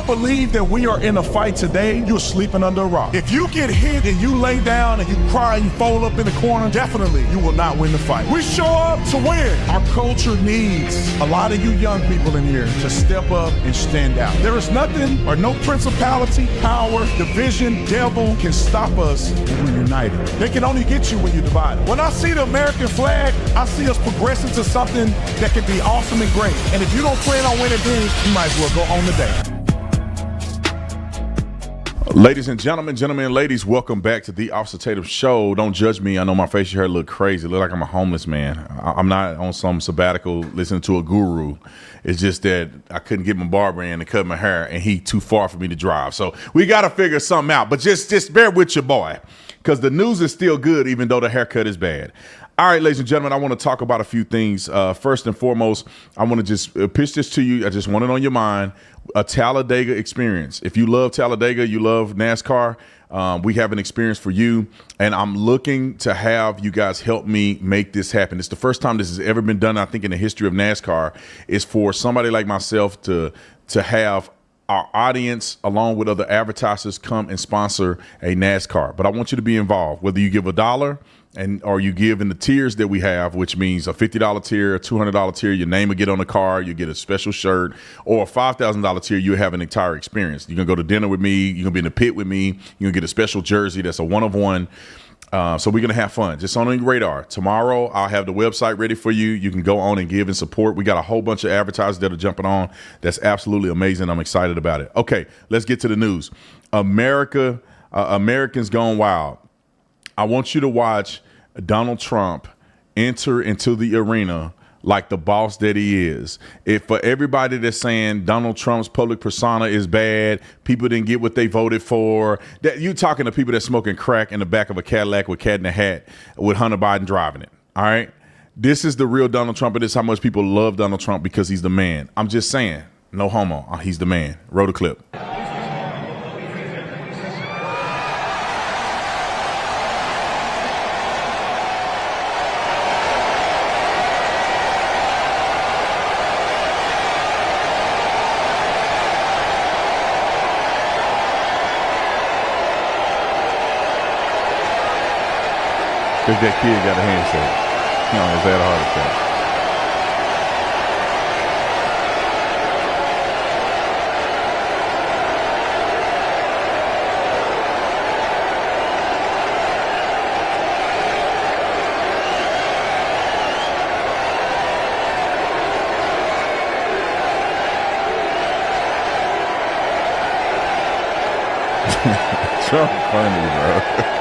believe that we are in a fight today, you're sleeping under a rock. If you get hit and you lay down and you cry and you fold up in the corner, definitely you will not win the fight. We show up to win. Our culture needs a lot of you young people in here to step up and stand out. There is nothing or no principality, power, division, devil can stop us when we're united. They can only get you when you're divided. When I see the American flag, I see us progressing to something that can be awesome and great. And if you don't plan on winning then, you might as well go on the day. Ladies and gentlemen, and ladies, welcome back to the Officer Tatum Show. Don't judge me. I know my facial hair look crazy. It look like I'm a homeless man. I'm not on some sabbatical listening to a guru. It's just that I couldn't get my barber in to cut my hair, and he too far for me to drive. So we got to figure something out. But just bear with your boy, because the news is still good, even though the haircut is bad. All right, ladies and gentlemen, I want to talk about a few things. First and foremost, I want to just pitch this to you. I just want it on your mind. A Talladega experience. If you love Talladega, you love NASCAR, we have an experience for you. And I'm looking to have you guys help me make this happen. It's the first time this has ever been done, I think, in the history of NASCAR, is for somebody like myself to have our audience, along with other advertisers, come and sponsor a NASCAR. But I want you to be involved, whether you give $1 or you give in the tiers that we have, which means a $50 tier, a $200 tier, your name will get on the car, you get a special shirt, or a $5,000 tier, you have an entire experience. You're gonna go to dinner with me, you're gonna be in the pit with me, you're gonna get a special jersey that's a one-of-one. So we're going to have fun. Just on your radar. Tomorrow, I'll have the website ready for you. You can go on and give and support. We got a whole bunch of advertisers that are jumping on. That's absolutely amazing. I'm excited about it. Okay, let's get to the news. Americans Gone Wild. I want you to watch Donald Trump enter into the arena like the boss that he is. If for everybody that's saying Donald Trump's public persona is bad, people didn't get what they voted for, that you talking to people that's smoking crack in the back of a Cadillac with Cat in the Hat with Hunter Biden driving it. All right. This is the real Donald Trump, and this is how much people love Donald Trump, because he's the man. I'm just saying, no homo. He's the man. Roll the clip. Because that kid got a handshake. He almost had a heart attack. Trump funny, bro.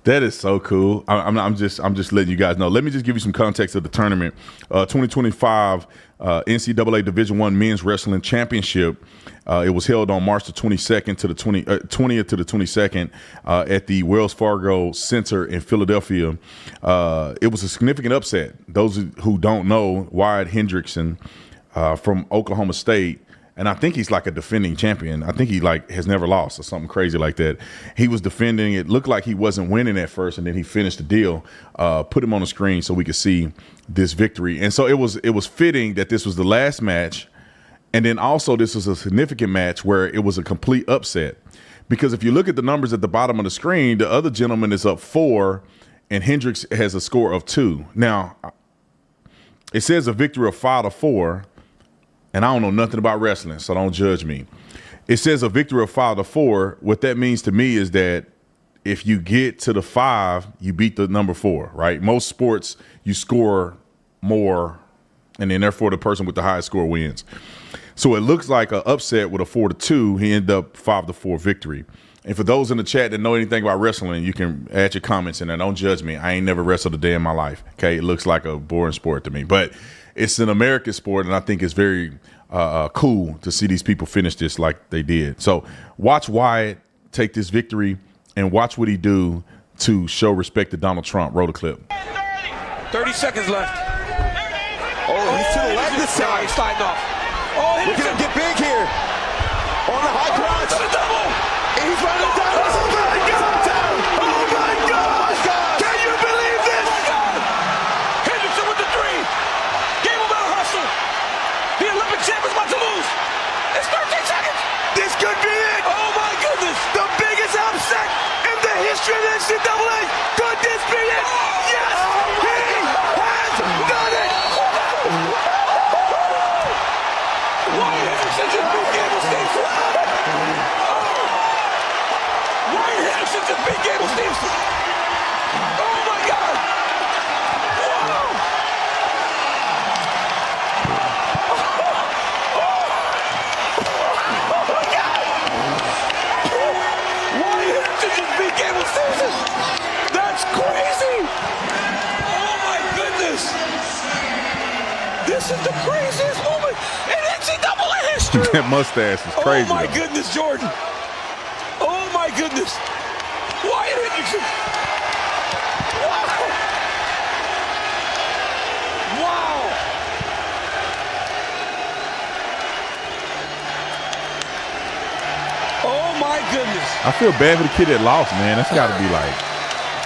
That is so cool. I'm just letting you guys know. Let me just give you some context of the tournament. 2025 NCAA Division I Men's Wrestling Championship. It was held on March the 22nd to the 20th to the 22nd at the Wells Fargo Center in Philadelphia. It was a significant upset. Those who don't know, Wyatt Hendrickson from Oklahoma State. And I think he's like a defending champion. I think he has never lost or something crazy like that. He was defending. It looked like he wasn't winning at first, and then he finished the deal. Put him on the screen so we could see this victory. And so it was fitting that this was the last match, and then also this was a significant match where it was a complete upset. Because if you look at the numbers at the bottom of the screen, the other gentleman is up 4, and Hendricks has a score of 2. Now, it says a victory of 5-4. And I don't know nothing about wrestling, so don't judge me. It says a victory of 5-4. What that means to me is that if you get to the 5, you beat the number 4, right? Most sports, you score more, and then therefore the person with the highest score wins. So it looks like an upset with a 4-2. He ended up 5-4 victory. And for those in the chat that know anything about wrestling, you can add your comments in there. Don't judge me. I ain't never wrestled a day in my life. Okay, it looks like a boring sport to me. But it's an American sport, and I think it's very cool to see these people finish this like they did. So watch Wyatt take this victory and watch what he do to show respect to Donald Trump. Roll the clip. 30 seconds left. Oh, he's to the left this time. He's fighting off. Oh, Look at him get big here. On the high crotch. to the double. And he's running down. Oh my God! Oh my God! Can you believe this? Henderson with the 3. Game about a hustle. The Olympic champ is about to lose. It's 13 seconds. This could be it. Oh my goodness. The biggest upset in the history of the NCAA. Could this be it? Yes! He has done it! Wyatt Henderson just beat Gable Stevenson. Wyatt Henderson just beat Gable Stevenson. Oh my God. Wow. Oh my God. Wyatt Henderson just beat Gable Stevenson. That's crazy. Oh my goodness. This is the craziest moment in NCAA history. That mustache is crazy. Oh my though. goodness, Jordan. Oh my goodness. Wyatt Henderson. Wow. Wow. Oh my goodness. I feel bad for the kid that lost, man. That's got to be like.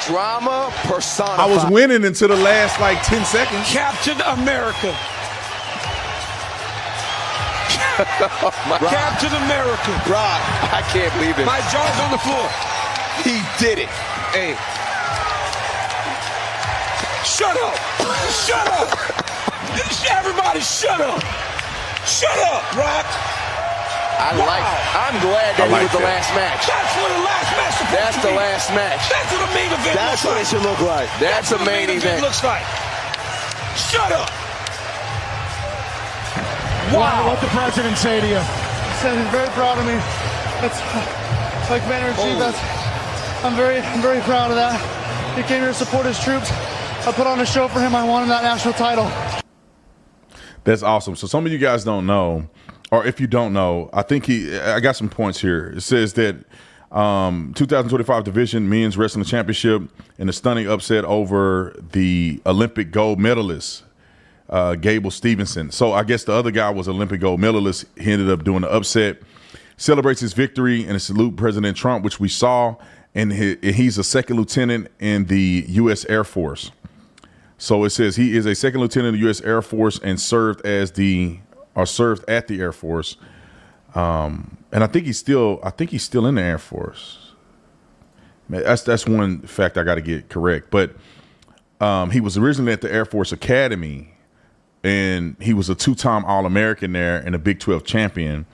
Drama personified. I was winning until the last like 10 seconds. Captain America. Captain America. Rob, I can't believe it. My jaw's on the floor. He did it. Hey. Shut up. Shut up. Everybody shut up. Shut up, Rock. I'm glad that I like he was the that. last match. That's what the last match is supposed That's to the be. last match. That's what a main event That's looks what like. it should look like. That's a what main event. looks like. Shut up. Wow. What the president say to you? He said he's very proud of me. That's like Commander-in-Chief. I'm very proud of that. He came here to support his troops. I put on a show for him. I won that national title. That's awesome. So some of you guys don't know, or if you don't know, I got some points here. It says that 2025 Division Men's Wrestling Championship in a stunning upset over the Olympic gold medalist, Gable Stevenson. So I guess the other guy was Olympic gold medalist. He ended up doing the upset. Celebrates his victory and salute President Trump, which we saw. And he's a second lieutenant in the U.S. Air Force. So it says he is a second lieutenant in the U.S. Air Force and served at the Air Force. And I think he's still in the Air Force. That's one fact I got to get correct. But he was originally at the Air Force Academy, and he was a 2-time All-American there and a Big 12 champion.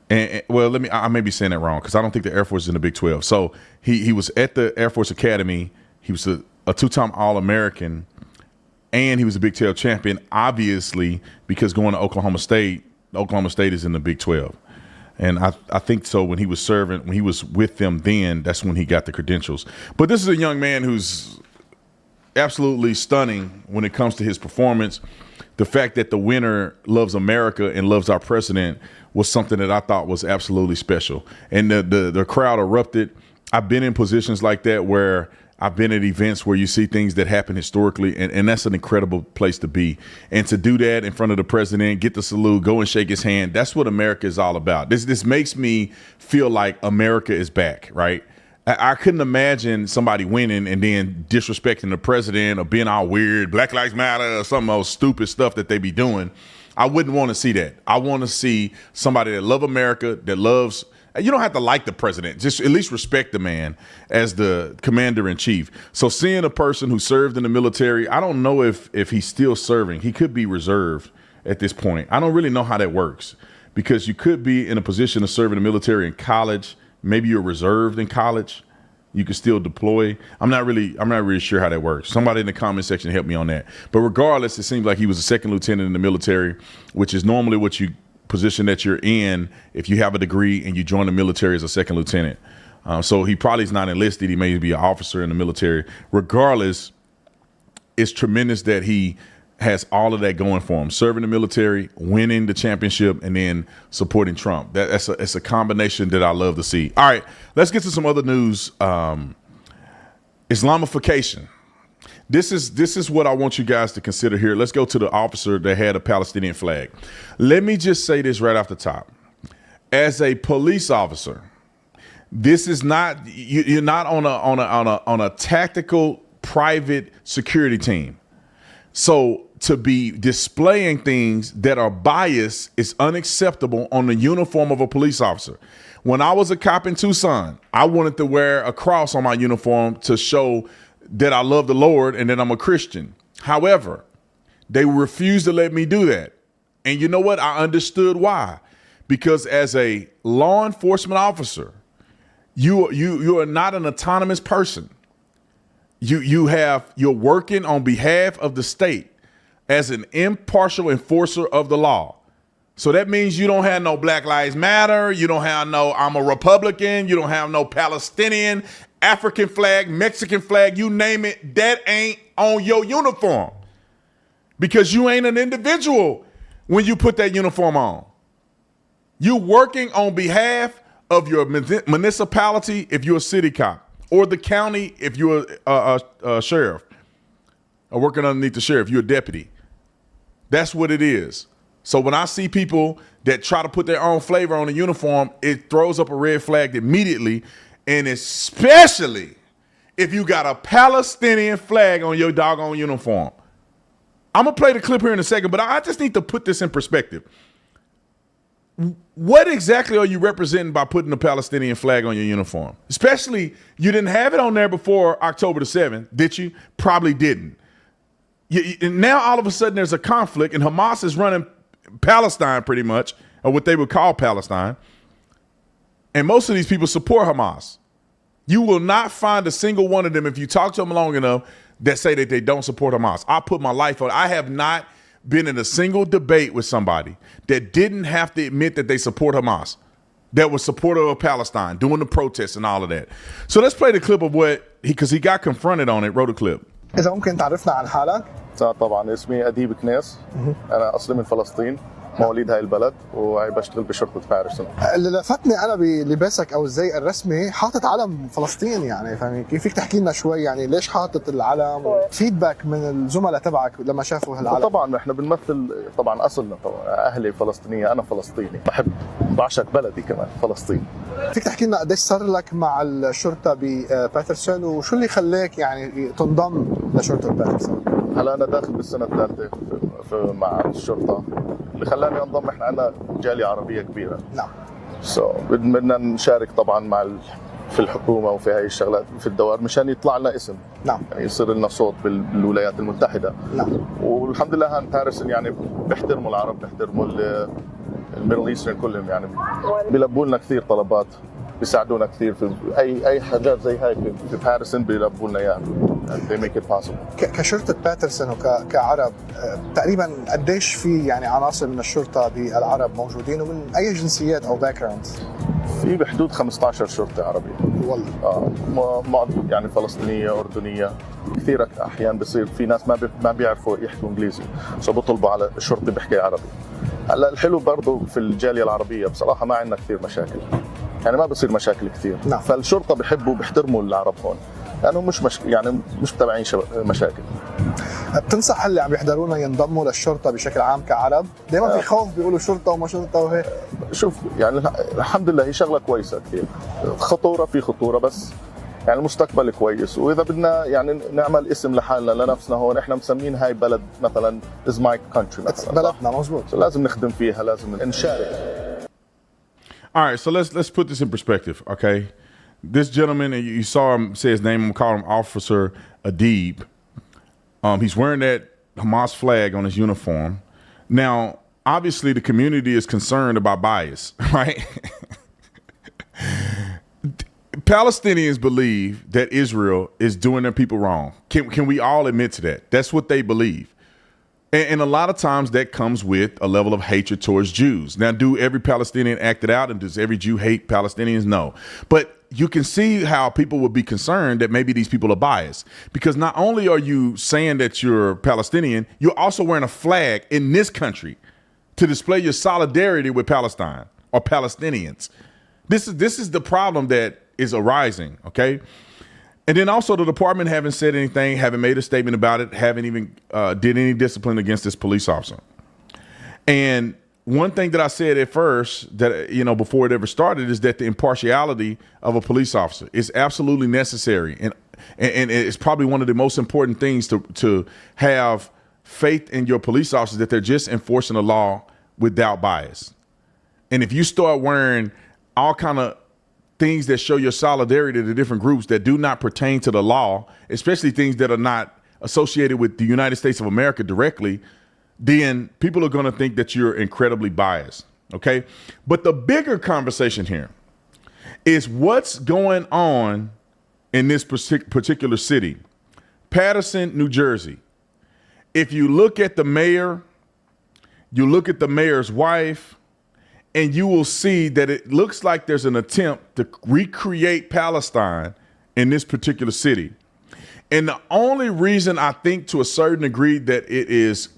And well, I may be saying that wrong because I don't think the Air Force is in the Big 12. So he was at the Air Force Academy. He was a 2-time All-American, and he was a Big 12 champion, obviously, because going to Oklahoma State is in the Big 12. And I think so when he was with them then, that's when he got the credentials. But this is a young man who's absolutely stunning when it comes to his performance. The fact that the winner loves America and loves our president was something that I thought was absolutely special. And the crowd erupted. I've been in positions like that where I've been at events where you see things that happen historically, and that's an incredible place to be. And to do that in front of the president, get the salute, go and shake his hand, that's what America is all about. This makes me feel like America is back, right? I couldn't imagine somebody winning and then disrespecting the president or being all weird, Black Lives Matter or some of those stupid stuff that they be doing. I wouldn't want to see that. I want to see somebody that loves America, that loves. You don't have to like the president. Just at least respect the man as the commander-in-chief. So seeing a person who served in the military, I don't know if he's still serving. He could be reserved at this point. I don't really know how that works because you could be in a position to serve in the military in college. Maybe you're reserved in college. You can still deploy. I'm not really sure how that works. Somebody in the comment section help me on that. But regardless, it seems like he was a second lieutenant in the military, which is normally what you position that you're in if you have a degree and you join the military as a second lieutenant. So he probably is not enlisted. He may be an officer in the military. Regardless, it's tremendous that he has all of that going for him, serving the military, winning the championship, and then supporting Trump. It's a combination that I love to see. All right, let's get to some other news. Islamification. This is what I want you guys to consider here. Let's go to the officer that had a Palestinian flag. Let me just say this right off the top. As a police officer, this is not, you're not on a tactical private security team. So to be displaying things that are biased is unacceptable on the uniform of a police officer. When I was a cop in Tucson, I wanted to wear a cross on my uniform to show that I love the Lord and that I'm a Christian. However, they refused to let me do that. And you know what? I understood why. Because as a law enforcement officer, you are not an autonomous person. You're working on behalf of the state as an impartial enforcer of the law. So that means you don't have no Black Lives Matter. You don't have no I'm a Republican. You don't have no Palestinian, African flag, Mexican flag, you name it. That ain't on your uniform because you ain't an individual when you put that uniform on. You working on behalf of your municipality if you're a city cop, or the county if you're a sheriff, or working underneath the sheriff, you're a deputy. That's what it is. So when I see people that try to put their own flavor on a uniform, it throws up a red flag immediately, and especially if you got a Palestinian flag on your doggone uniform. I'm going to play the clip here in a second, but I just need to put this in perspective. What exactly are you representing by putting the Palestinian flag on your uniform? Especially, you didn't have it on there before October the 7th, did you? Probably didn't. And now all of a sudden there's a conflict, and Hamas is running Palestine pretty much, or what they would call Palestine. And most of these people support Hamas. You will not find a single one of them, if you talk to them long enough, that say that they don't support Hamas. I put my life on it. I have not been in a single debate with somebody that didn't have to admit that they support Hamas, that was supportive of Palestine, doing the protests and all of that. So let's play the clip of what because he got confronted on it, wrote a clip. إذا ممكن تعرفنا عن حالك؟ طبعا اسمي أديب كنيس. أنا أصلي من فلسطين، مواليد هاي البلد، وبشتغل بشرطة باريسون. اللي لفتني أنا بلباسك أو الزي الرسمي حاطط علم فلسطين، يعني فاهمين كيف؟ فيك تحكي لنا شوي يعني ليش حاطط العلم؟ فيدباك من الزملاء تبعك لما شافوا هالعلم. طبعا احنا بنمثل طبعا أصلنا، طبعا أهلي فلسطينية، أنا فلسطيني، بحب بعشق بلدي كمان فلسطين. فيك تحكي لنا قديش صار لك مع الشرطة بباترسون وشو اللي خلاك يعني تنضم لشرطة باترسون؟ هلا أنا داخل بالسنة الثالثة مع الشرطة، اللي خلاني انضم احنا عندنا جالية عربية كبيرة. نعم. بدنا نشارك طبعا في الحكومة وفي هاي الشغلات في الدوائر مشان يطلع لنا اسم. نعم. يعني يصير لنا صوت بالولايات المتحدة. نعم. والحمد لله هان باريسون يعني بيحترموا العرب، بيحترموا الميدل ايسترن كلهم، يعني بيلبوا لنا كثير طلبات، بيساعدونا كثير في اي حاجات زي هاي في باريسون بيلبوا لنا اياها. They make it possible. كشرطة باترسون وكعرب تقريبا قديش في يعني عناصر من الشرطة بالعرب موجودين ومن أي جنسيات أو باك جراوندز؟ في بحدود 15 شرطة عربية. والله. يعني فلسطينية، أردنية، كثير أحيان بصير في ناس ما بيعرفوا يحكوا إنجليزي، بيطلبوا على الشرطي بيحكي عربي. هلا الحلو برضه في الجالية العربية بصراحة ما عندنا كثير مشاكل. يعني ما بصير مشاكل كثير. نعم. فالشرطة بيحبوا بيحترموا العرب هون. لأنه مش متابعين مشاكل. بتنصح اللي عم يحضرونا ينضموا للشرطة بشكل عام كعرب؟ دائما في خوف بيقولوا شرطة وما شرطة وهيك. شوف يعني الحمد لله هي شغلة كويسة كثير. خطورة بس يعني المستقبل كويس، وإذا بدنا يعني نعمل اسم لحالنا لنفسنا هون، إحنا مسمين هاي بلد مثلا is my country مثلا. بلدنا مزبوط. لازم نخدم فيها، لازم نشارك. All right, so let's put this in perspective, okay? This gentleman, and you saw him say his name, I'm calling him Officer Adib. He's wearing that Hamas flag on his uniform. Now, obviously, the community is concerned about bias, right? Palestinians believe that Israel is doing their people wrong. Can we all admit to that? That's what they believe. And a lot of times that comes with a level of hatred towards Jews. Now, do every Palestinian act it out, and does every Jew hate Palestinians? No. But you can see how people would be concerned that maybe these people are biased, because not only are you saying that you're Palestinian, you're also wearing a flag in this country to display your solidarity with Palestine or Palestinians. This is the problem that is arising, okay? And then also the department haven't said anything, haven't made a statement about it, haven't even did any discipline against this police officer. And one thing that I said at first that, before it ever started, is that the impartiality of a police officer is absolutely necessary. And it's probably one of the most important things to have faith in your police officers, that they're just enforcing the law without bias. And if you start wearing all kind of things that show your solidarity to different groups that do not pertain to the law, especially things that are not associated with the United States of America directly, then people are going to think that you're incredibly biased, okay? But the bigger conversation here is what's going on in this particular city, Paterson, New Jersey. If you look at the mayor, you look at the mayor's wife, and you will see that it looks like there's an attempt to recreate Palestine in this particular city. And the only reason I think to a certain degree that it is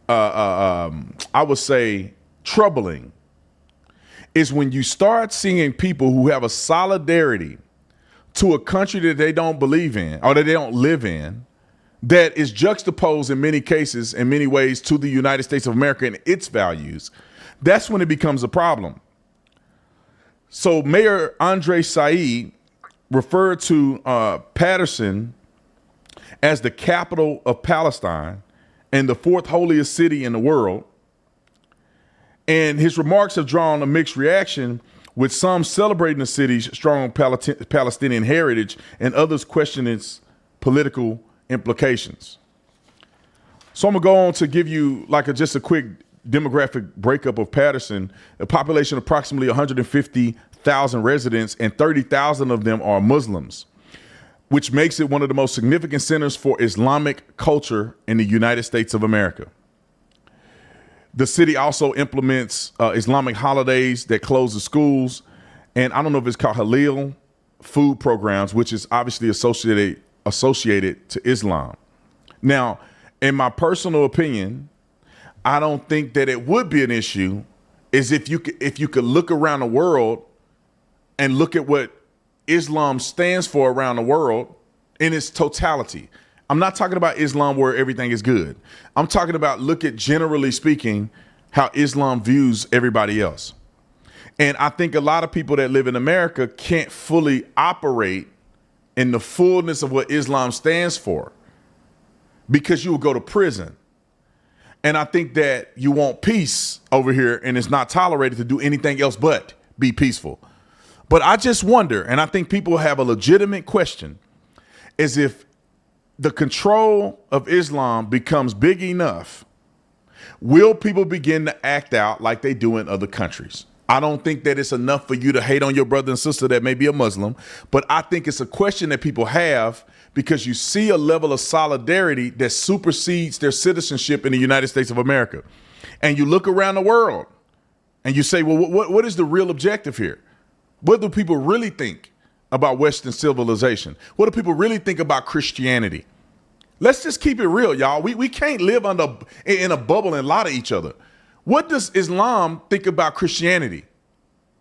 I would say troubling is when you start seeing people who have a solidarity to a country that they don't believe in or that they don't live in, that is juxtaposed in many cases, in many ways, to the United States of America and its values. That's when it becomes a problem. So Mayor Andre Said referred to Paterson as the capital of Palestine and the fourth holiest city in the world. And his remarks have drawn a mixed reaction, with some celebrating the city's strong Palestinian heritage and others questioning its political implications. So I'm gonna go on to give you just a quick demographic breakup of Paterson. A population of approximately 150,000 residents, and 30,000 of them are Muslims, which makes it one of the most significant centers for Islamic culture in the United States of America. The city also implements Islamic holidays that close the schools, and I don't know if it's called Halal food programs, which is obviously associated to Islam. Now, in my personal opinion, I don't think that it would be an issue is if you could look around the world and look at what Islam stands for around the world in its totality. I'm not talking about Islam where everything is good. I'm talking about, look at, generally speaking, how Islam views everybody else. And I think a lot of people that live in America can't fully operate in the fullness of what Islam stands for, because you will go to prison. And I think that you want peace over here, and it's not tolerated to do anything else but be peaceful. But I just wonder, and I think people have a legitimate question, is if the control of Islam becomes big enough, will people begin to act out like they do in other countries? I don't think that it's enough for you to hate on your brother and sister that may be a Muslim, but I think it's a question that people have because you see a level of solidarity that supersedes their citizenship in the United States of America. And you look around the world and you say, well, what is the real objective here? What do people really think about Western civilization? What do people really think about Christianity? Let's just keep it real, y'all. We can't live in a bubble and lie to each other. What does Islam think about Christianity?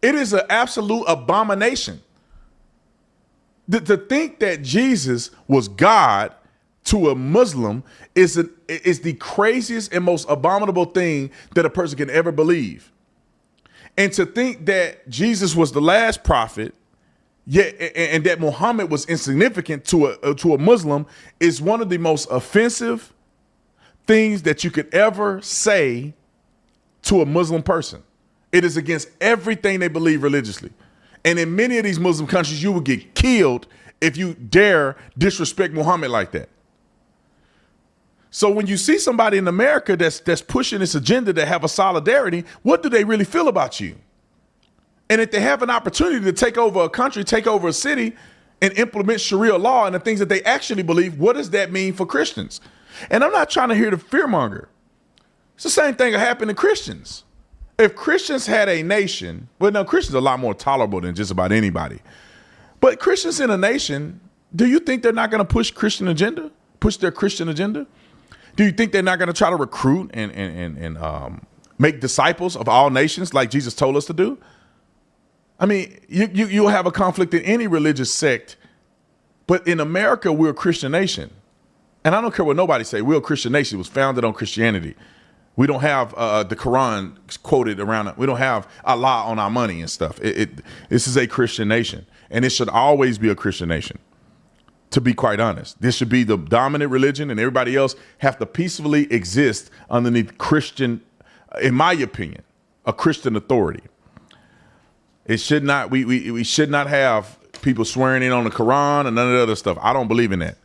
It is an absolute abomination. To think that Jesus was God to a Muslim is the craziest and most abominable thing that a person can ever believe. And to think that Jesus was the last prophet, and that Muhammad was insignificant to a Muslim, is one of the most offensive things that you could ever say to a Muslim person. It is against everything they believe religiously. And in many of these Muslim countries, you will get killed if you dare disrespect Muhammad like that. So when you see somebody in America that's pushing this agenda to have a solidarity, what do they really feel about you? And if they have an opportunity to take over a country, take over a city, and implement Sharia law and the things that they actually believe, what does that mean for Christians? And I'm not trying to hear the fearmonger. It's the same thing that happened to Christians. If Christians had a nation, well, no, Christians are a lot more tolerable than just about anybody. But Christians in a nation, do you think they're not going to push their Christian agenda? Do you think they're not going to try to recruit and make disciples of all nations like Jesus told us to do? I mean, you'll have a conflict in any religious sect, but in America, we're a Christian nation. And I don't care what nobody say, we're a Christian nation. It was founded on Christianity. We don't have the Quran quoted around it. We don't have Allah on our money and stuff. This is a Christian nation, and it should always be a Christian nation. To be quite honest, this should be the dominant religion, and everybody else have to peacefully exist underneath Christian, in my opinion, a Christian authority. It should not. We should not have people swearing in on the Quran and none of the other stuff. I don't believe in that.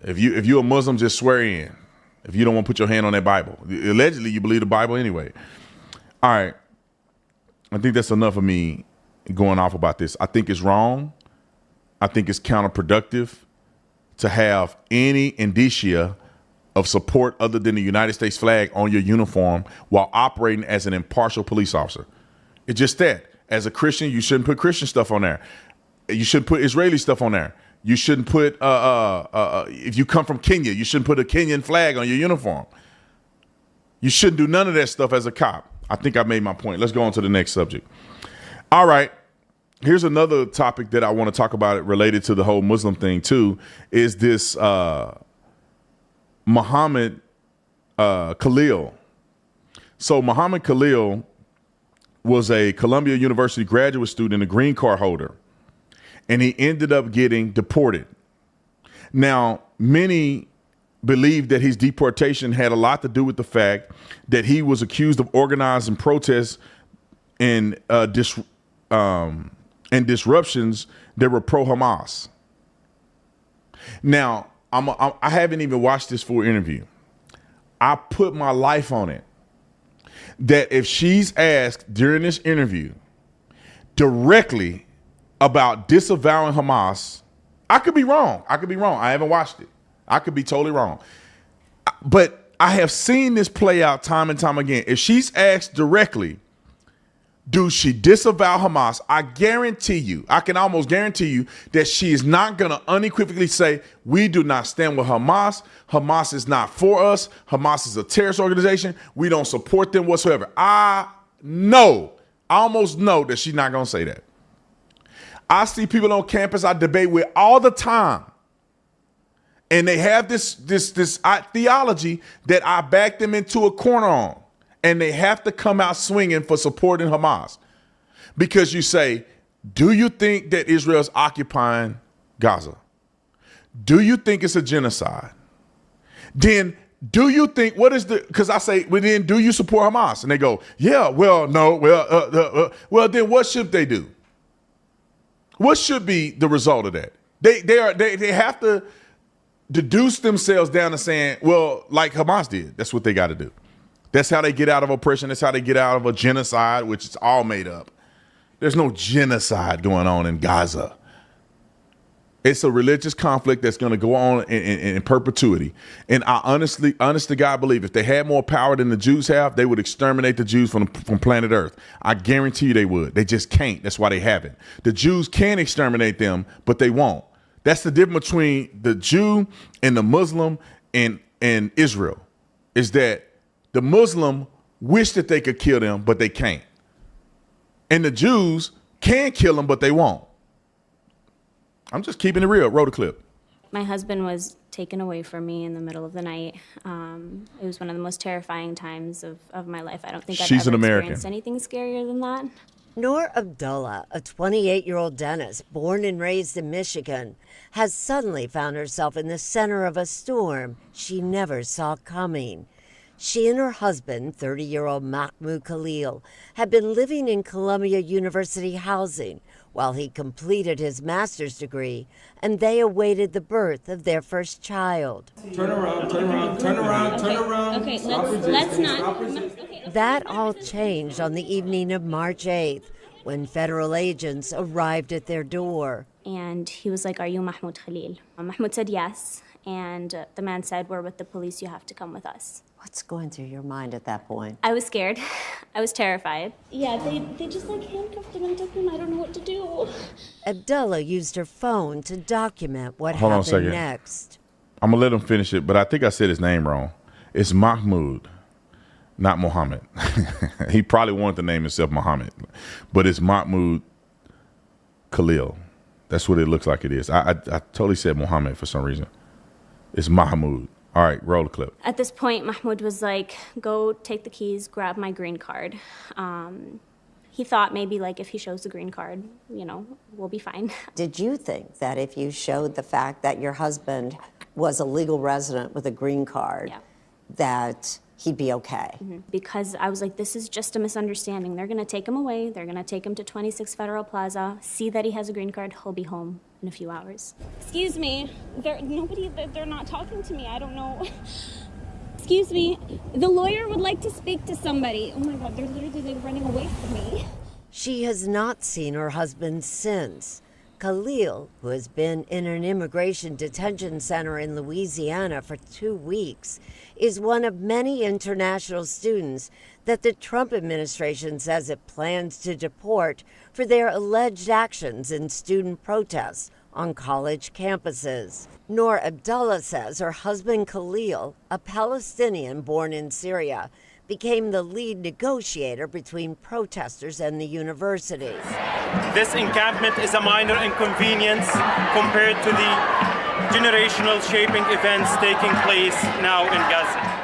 If you're a Muslim, just swear in. If you don't want to put your hand on that Bible, allegedly you believe the Bible anyway. All right, I think that's enough of me going off about this. I think it's wrong. I think it's counterproductive to have any indicia of support other than the United States flag on your uniform while operating as an impartial police officer. It's just that. As a Christian, you shouldn't put Christian stuff on there. You shouldn't put Israeli stuff on there. You shouldn't put, if you come from Kenya, you shouldn't put a Kenyan flag on your uniform. You shouldn't do none of that stuff as a cop. I think I made my point. Let's go on to the next subject. All right. Here's another topic that I want to talk about related to the whole Muslim thing too, is this Mahmoud Khalil. So Mahmoud Khalil was a Columbia University graduate student, a green card holder, and he ended up getting deported. Now, many believe that his deportation had a lot to do with the fact that he was accused of organizing protests and disruptions that were pro-Hamas. Now, I haven't even watched this full interview. I put my life on it that if she's asked during this interview directly about disavowing Hamas, I could be wrong. I haven't watched it. I could be totally wrong. But I have seen this play out time and time again. If she's asked directly, do she disavow Hamas? I can almost guarantee you that she is not going to unequivocally say, we do not stand with Hamas. Hamas is not for us. Hamas is a terrorist organization. We don't support them whatsoever. I almost know that she's not going to say that. I see people on campus I debate with all the time, and they have this theology that I back them into a corner on. And they have to come out swinging for supporting Hamas. Because you say, do you think that Israel's occupying Gaza? Do you think it's a genocide? Then do you think, because I say, well, then do you support Hamas? And they go, yeah, well, no, well, then what should they do? What should be the result of that? They have to deduce themselves down to saying, well, like Hamas did, that's what they got to do. That's how they get out of oppression. That's how they get out of a genocide, which is all made up. There's no genocide going on in Gaza. It's a religious conflict that's going to go on in perpetuity. And I honest to God believe if they had more power than the Jews have, they would exterminate the Jews from planet Earth. I guarantee you they would. They just can't. That's why they haven't. The Jews can exterminate them, but they won't. That's the difference between the Jew and the Muslim and Israel, is that the Muslim wish that they could kill them, but they can't. And the Jews can kill them, but they won't. I'm just keeping it real. Roll the clip. My husband was taken away from me in the middle of the night. It was one of the most terrifying times of my life. I don't think I've ever experienced anything scarier than that. Noor Abdullah, a 28-year-old dentist born and raised in Michigan, has suddenly found herself in the center of a storm she never saw coming. She and her husband, 30-year-old Mahmoud Khalil, had been living in Columbia University housing while he completed his master's degree, and they awaited the birth of their first child. Turn around. Okay, let's not. That all changed on the evening of March 8th, when federal agents arrived at their door. And he was like, "Are you Mahmoud Khalil?" Mahmoud said yes, and the man said, "We're with the police, you have to come with us." What's going through your mind at that point? I was scared. I was terrified. Yeah, they just like handcuffed him and took him. I don't know what to do. Abdullah used her phone to document what Hold on a happened second. next. I'm going to let him finish it, but I think I said his name wrong. It's Mahmoud, not Mohammed. He probably wanted to name himself Mohammed, but it's Mahmoud Khalil. That's what it looks like it is. I totally said Mohammed for some reason. It's Mahmoud. All right, roll the clip. At this point, Mahmoud was like, go take the keys, grab my green card. He thought maybe like if he shows the green card, you know, we'll be fine. Did you think that if you showed the fact that your husband was a legal resident with a green card, that he'd be okay? Because I was like, this is just a misunderstanding. They're gonna take him away. They're gonna take him to 26 Federal Plaza, see that he has a green card, he'll be home in a few hours. Excuse me, they're not talking to me, I don't know. Excuse me, the lawyer would like to speak to somebody. Oh my God, they're literally running away from me. She has not seen her husband since. Khalil, who has been in an immigration detention center in Louisiana for 2 weeks, is one of many international students that the Trump administration says it plans to deport for their alleged actions in student protests on college campuses. Noor Abdullah says her husband Khalil, a Palestinian born in Syria, became the lead negotiator between protesters and the universities. This encampment is a minor inconvenience compared to the generational shaping events taking place now in Gaza.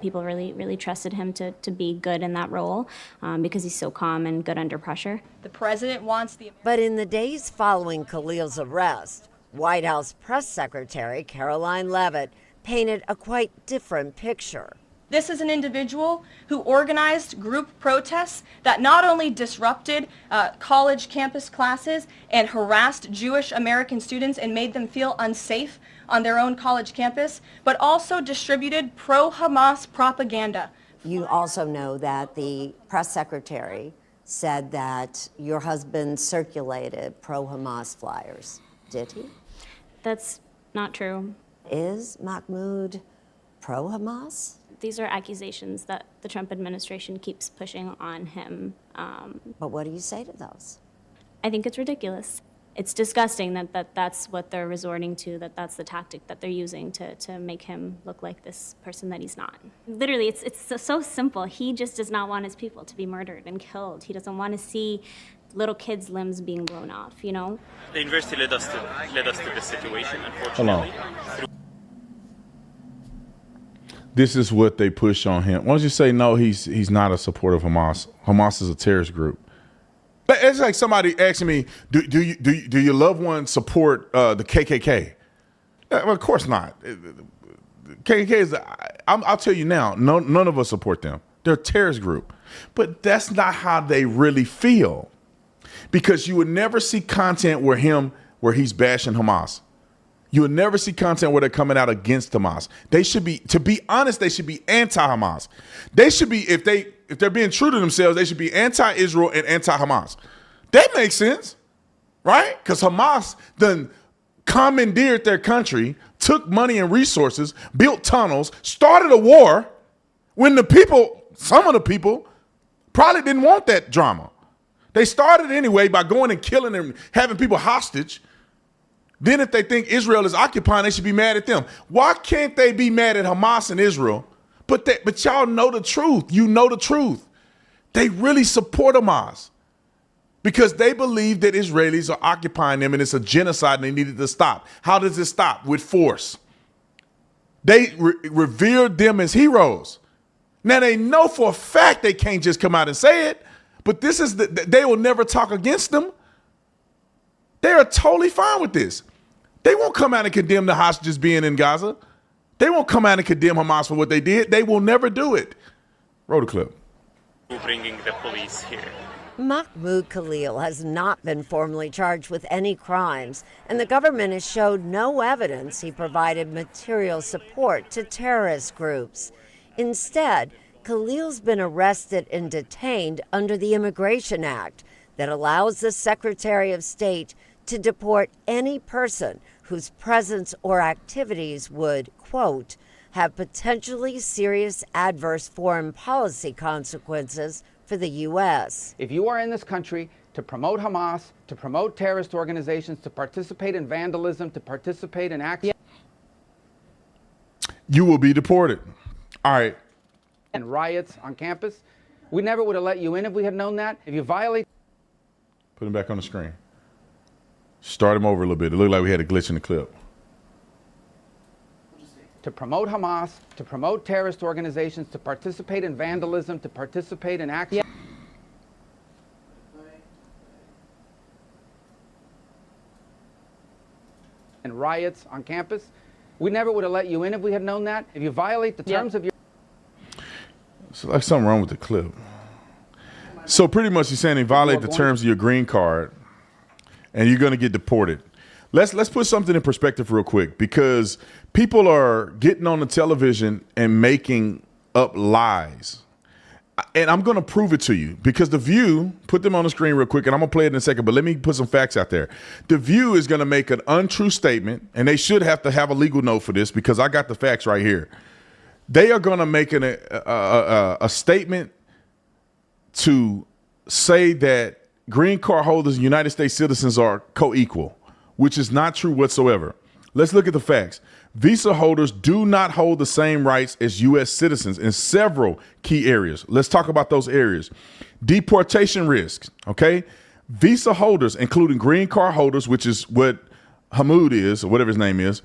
People really trusted him to be good in that role because he's so calm and good under pressure. The president wants the... But in the days following Khalil's arrest, White House Press Secretary Caroline Leavitt painted a quite different picture. This is an individual who organized group protests that not only disrupted college campus classes and harassed Jewish American students and made them feel unsafe on their own college campus, but also distributed pro-Hamas propaganda. You also know that the press secretary said that your husband circulated pro-Hamas flyers. Did he? That's not true. Is Mahmoud pro-Hamas? These are accusations that the Trump administration keeps pushing on him. But what do you say to those? I think it's ridiculous. It's disgusting that that's what they're resorting to, that's the tactic that they're using to make him look like this person that he's not. Literally, it's so simple. He just does not want his people to be murdered and killed. He doesn't want to see little kids' limbs being blown off, you know? The university led us to this situation, unfortunately. This is what they push on him. Why don't you say, no, he's not a supporter of Hamas. Hamas is a terrorist group. But it's like somebody asking me, do your loved ones support the KKK? Well, of course not. KKK is, I'll tell you now, none of us support them. They're a terrorist group. But that's not how they really feel. Because you would never see content where he's bashing Hamas. You will never see content where they're coming out against Hamas. They should be, to be honest, they should be anti-Hamas. They should be, if they're being true to themselves, they should be anti-Israel and anti-Hamas. That makes sense, right? Because Hamas done commandeered their country, took money and resources, built tunnels, started a war when the people, some of the people, probably didn't want that drama. They started anyway by going and killing and having people hostage. Then if they think Israel is occupying, they should be mad at them. Why can't they be mad at Hamas and Israel? But y'all know the truth. You know the truth. They really support Hamas because they believe that Israelis are occupying them and it's a genocide and they needed to stop. How does it stop? With force. They revered them as heroes. Now they know for a fact they can't just come out and say it, but this is they will never talk against them. They are totally fine with this. They won't come out and condemn the hostages being in Gaza. They won't come out and condemn Hamas for what they did. They will never do it. Roll the clip. Bringing the police here. Mahmoud Khalil has not been formally charged with any crimes, and the government has showed no evidence he provided material support to terrorist groups. Instead, Khalil's been arrested and detained under the Immigration Act that allows the Secretary of State to deport any person whose presence or activities would, quote, have potentially serious adverse foreign policy consequences for the U.S. If you are in this country to promote Hamas, to promote terrorist organizations, to participate in vandalism, to participate in acts, you will be deported. All right. And riots on campus, we never would have let you in if we had known that. If you violate... Put him back on the screen. Start him over a little bit. It looked like we had a glitch in the clip. To promote Hamas, to promote terrorist organizations, to participate in vandalism, to participate in acts... and riots on campus, we never would have let you in if we had known that. If you violate the terms of your... It's like something wrong with the clip. So pretty much he's saying they violate the terms of your green card and you're going to get deported. Let's put something in perspective real quick, because people are getting on the television and making up lies. And I'm going to prove it to you, because The View, put them on the screen real quick, and I'm going to play it in a second, but let me put some facts out there. The View is going to make an untrue statement, and they should have to have a legal note for this, because I got the facts right here. They are going to make a statement to say that green card holders and United States citizens are co-equal, which is not true whatsoever. Let's look at the facts. Visa holders do not hold the same rights as U.S. citizens in several key areas. Let's talk about those areas. Deportation risks, okay? Visa holders, including green card holders, which is what Mahmoud is, or whatever his name is,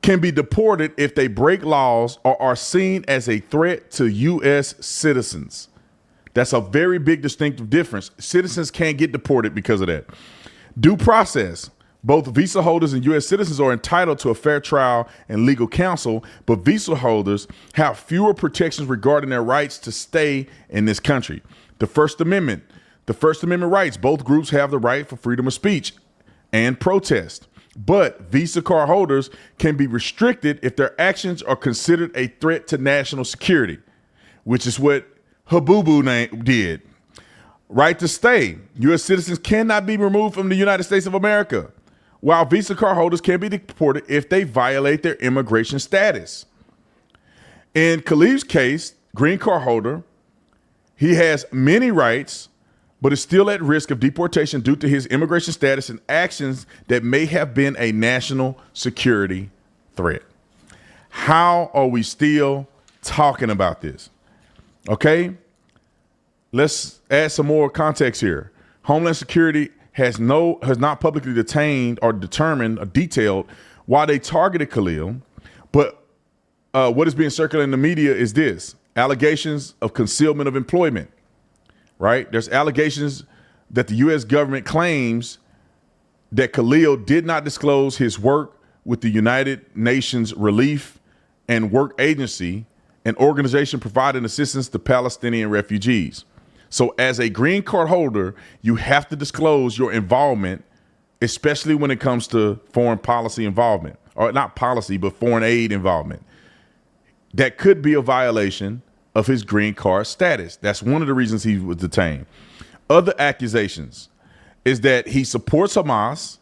can be deported if they break laws or are seen as a threat to U.S. citizens. That's a very big distinctive difference. Citizens can't get deported because of that. Due process. Both visa holders and U.S. citizens are entitled to a fair trial and legal counsel, but visa holders have fewer protections regarding their rights to stay in this country. The First Amendment rights, both groups have the right for freedom of speech and protest, but visa card holders can be restricted if their actions are considered a threat to national security, which is what Habubu did. Right to stay. U.S. citizens cannot be removed from the United States of America, while visa card holders can be deported if they violate their immigration status. In Khalil's case, green card holder, he has many rights, but is still at risk of deportation due to his immigration status and actions that may have been a national security threat. How are we still talking about this? Okay, let's add some more context here. Homeland Security has not publicly detained or determined or detailed why they targeted Khalil, but what is being circulated in the media is this: allegations of concealment of employment, right? There's allegations that the U.S. government claims that Khalil did not disclose his work with the United Nations Relief and Work Agency, an organization providing assistance to Palestinian refugees. So as a green card holder, you have to disclose your involvement, especially when it comes to foreign policy involvement, or not policy, but foreign aid involvement. That could be a violation of his green card status. That's one of the reasons he was detained. Other accusations is that he supports Hamas,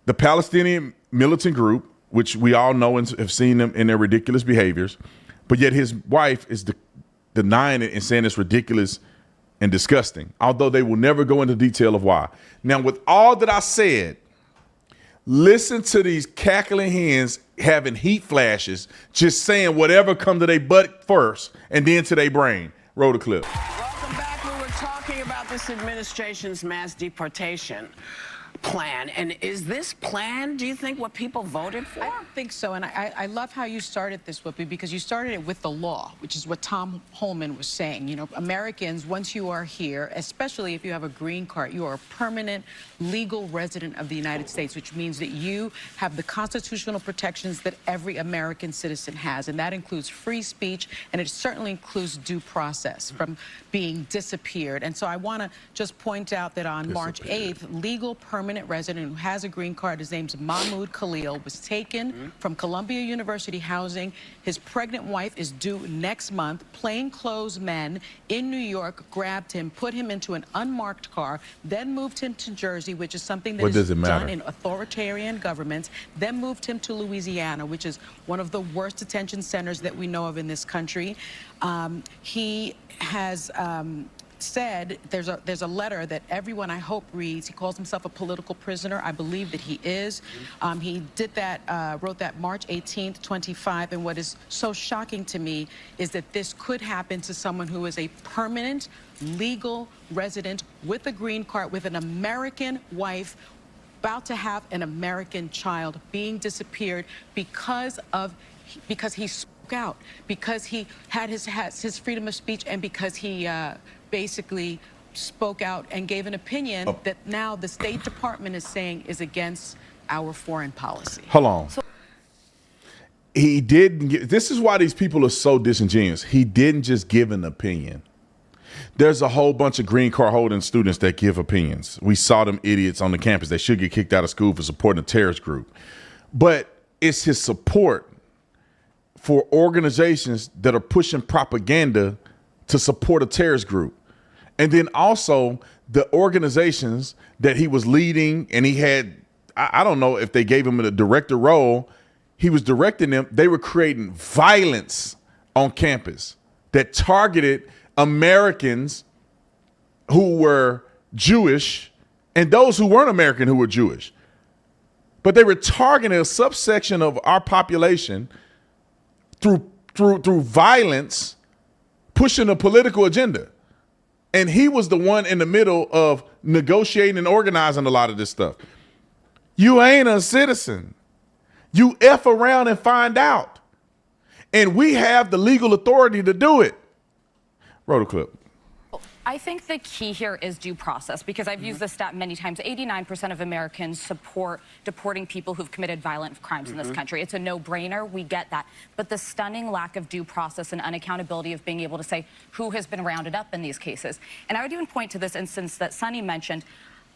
the Palestinian militant group, which we all know and have seen them in their ridiculous behaviors, but yet his wife is denying it and saying it's ridiculous and disgusting, although they will never go into detail of why. Now, with all that I said, listen to these cackling hens having heat flashes, just saying whatever come to their butt first and then to their brain. Roll the clip. Welcome back. We were talking about this administration's mass deportation plan. And is this plan, do you think, what people voted for? I don't think so. And I love how you started this, Whoopi, because you started it with the law, which is what Tom Holman was saying. You know, Americans, once you are here, especially if you have a green card, you are a permanent legal resident of the United States, which means that you have the constitutional protections that every American citizen has. And that includes free speech, and it certainly includes due process from being disappeared. And so I want to just point out that on March 8th, legal permanent permanent resident who has a green card. His name's Mahmoud Khalil, was taken from Columbia University housing. His pregnant wife is due next month. Plainclothes men in New York grabbed him, put him into an unmarked car, then moved him to Jersey, which is something that is done in authoritarian governments, then moved him to Louisiana, which is one of the worst detention centers that we know of in this country. He has said there's a letter that everyone I hope reads. He calls himself a political prisoner. I believe that he is. He did that, wrote that March 18th, 25. And what is so shocking to me is that this could happen to someone who is a permanent legal resident with a green card, with an American wife, about to have an American child, being disappeared because he spoke out, because he had his freedom of speech, and because he basically spoke out and gave an opinion that now the State Department is saying is against our foreign policy. Hold on. He didn't. This is why these people are so disingenuous. He didn't just give an opinion. There's a whole bunch of green card holding students that give opinions. We saw them idiots on the campus. They should get kicked out of school for supporting a terrorist group. But it's his support for organizations that are pushing propaganda to support a terrorist group. And then also the organizations that he was leading, and he had, I don't know if they gave him a director role. He was directing them. They were creating violence on campus that targeted Americans who were Jewish and those who weren't American who were Jewish. But they were targeting a subsection of our population through violence, pushing a political agenda. And he was the one in the middle of negotiating and organizing a lot of this stuff. You ain't a citizen. You F around and find out. And we have the legal authority to do it. Roll the clip. I think the key here is due process, because I've used this stat many times. 89% of Americans support deporting people who've committed violent crimes in this country. It's a no-brainer. We get that. But the stunning lack of due process and unaccountability of being able to say who has been rounded up in these cases. And I would even point to this instance that Sonny mentioned.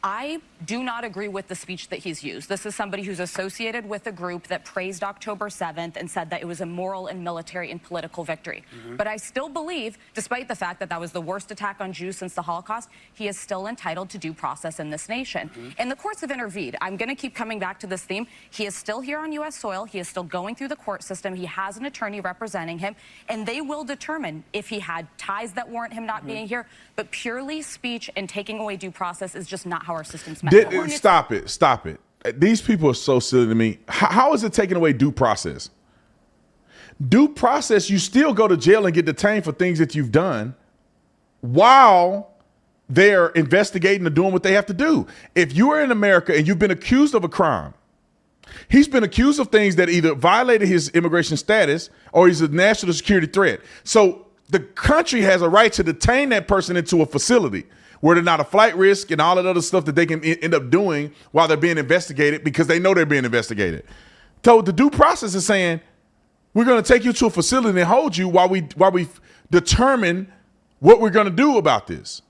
I do not agree with the speech that he's used. This is somebody who's associated with a group that praised October 7th and said that it was a moral and military and political victory. But I still believe, despite the fact that that was the worst attack on Jews since the Holocaust, he is still entitled to due process in this nation. And the courts have intervened. I'm going to keep coming back to this theme. He is still here on U.S. soil. He is still going through the court system. He has an attorney representing him, and they will determine if he had ties that warrant him not being here. But purely speech and taking away due process is just not how our system's meant to work. Stop it. These people are so silly to me. How is it taking away due process? Due process, you still go to jail and get detained for things that you've done while they're investigating and doing what they have to do. If you are in America and you've been accused of a crime, he's been accused of things that either violated his immigration status or he's a national security threat. So the country has a right to detain that person into a facility where they're not a flight risk and all that other stuff that they can end up doing while they're being investigated because they know they're being investigated. So the due process is saying, we're going to take you to a facility and hold you while we determine what we're going to do about this.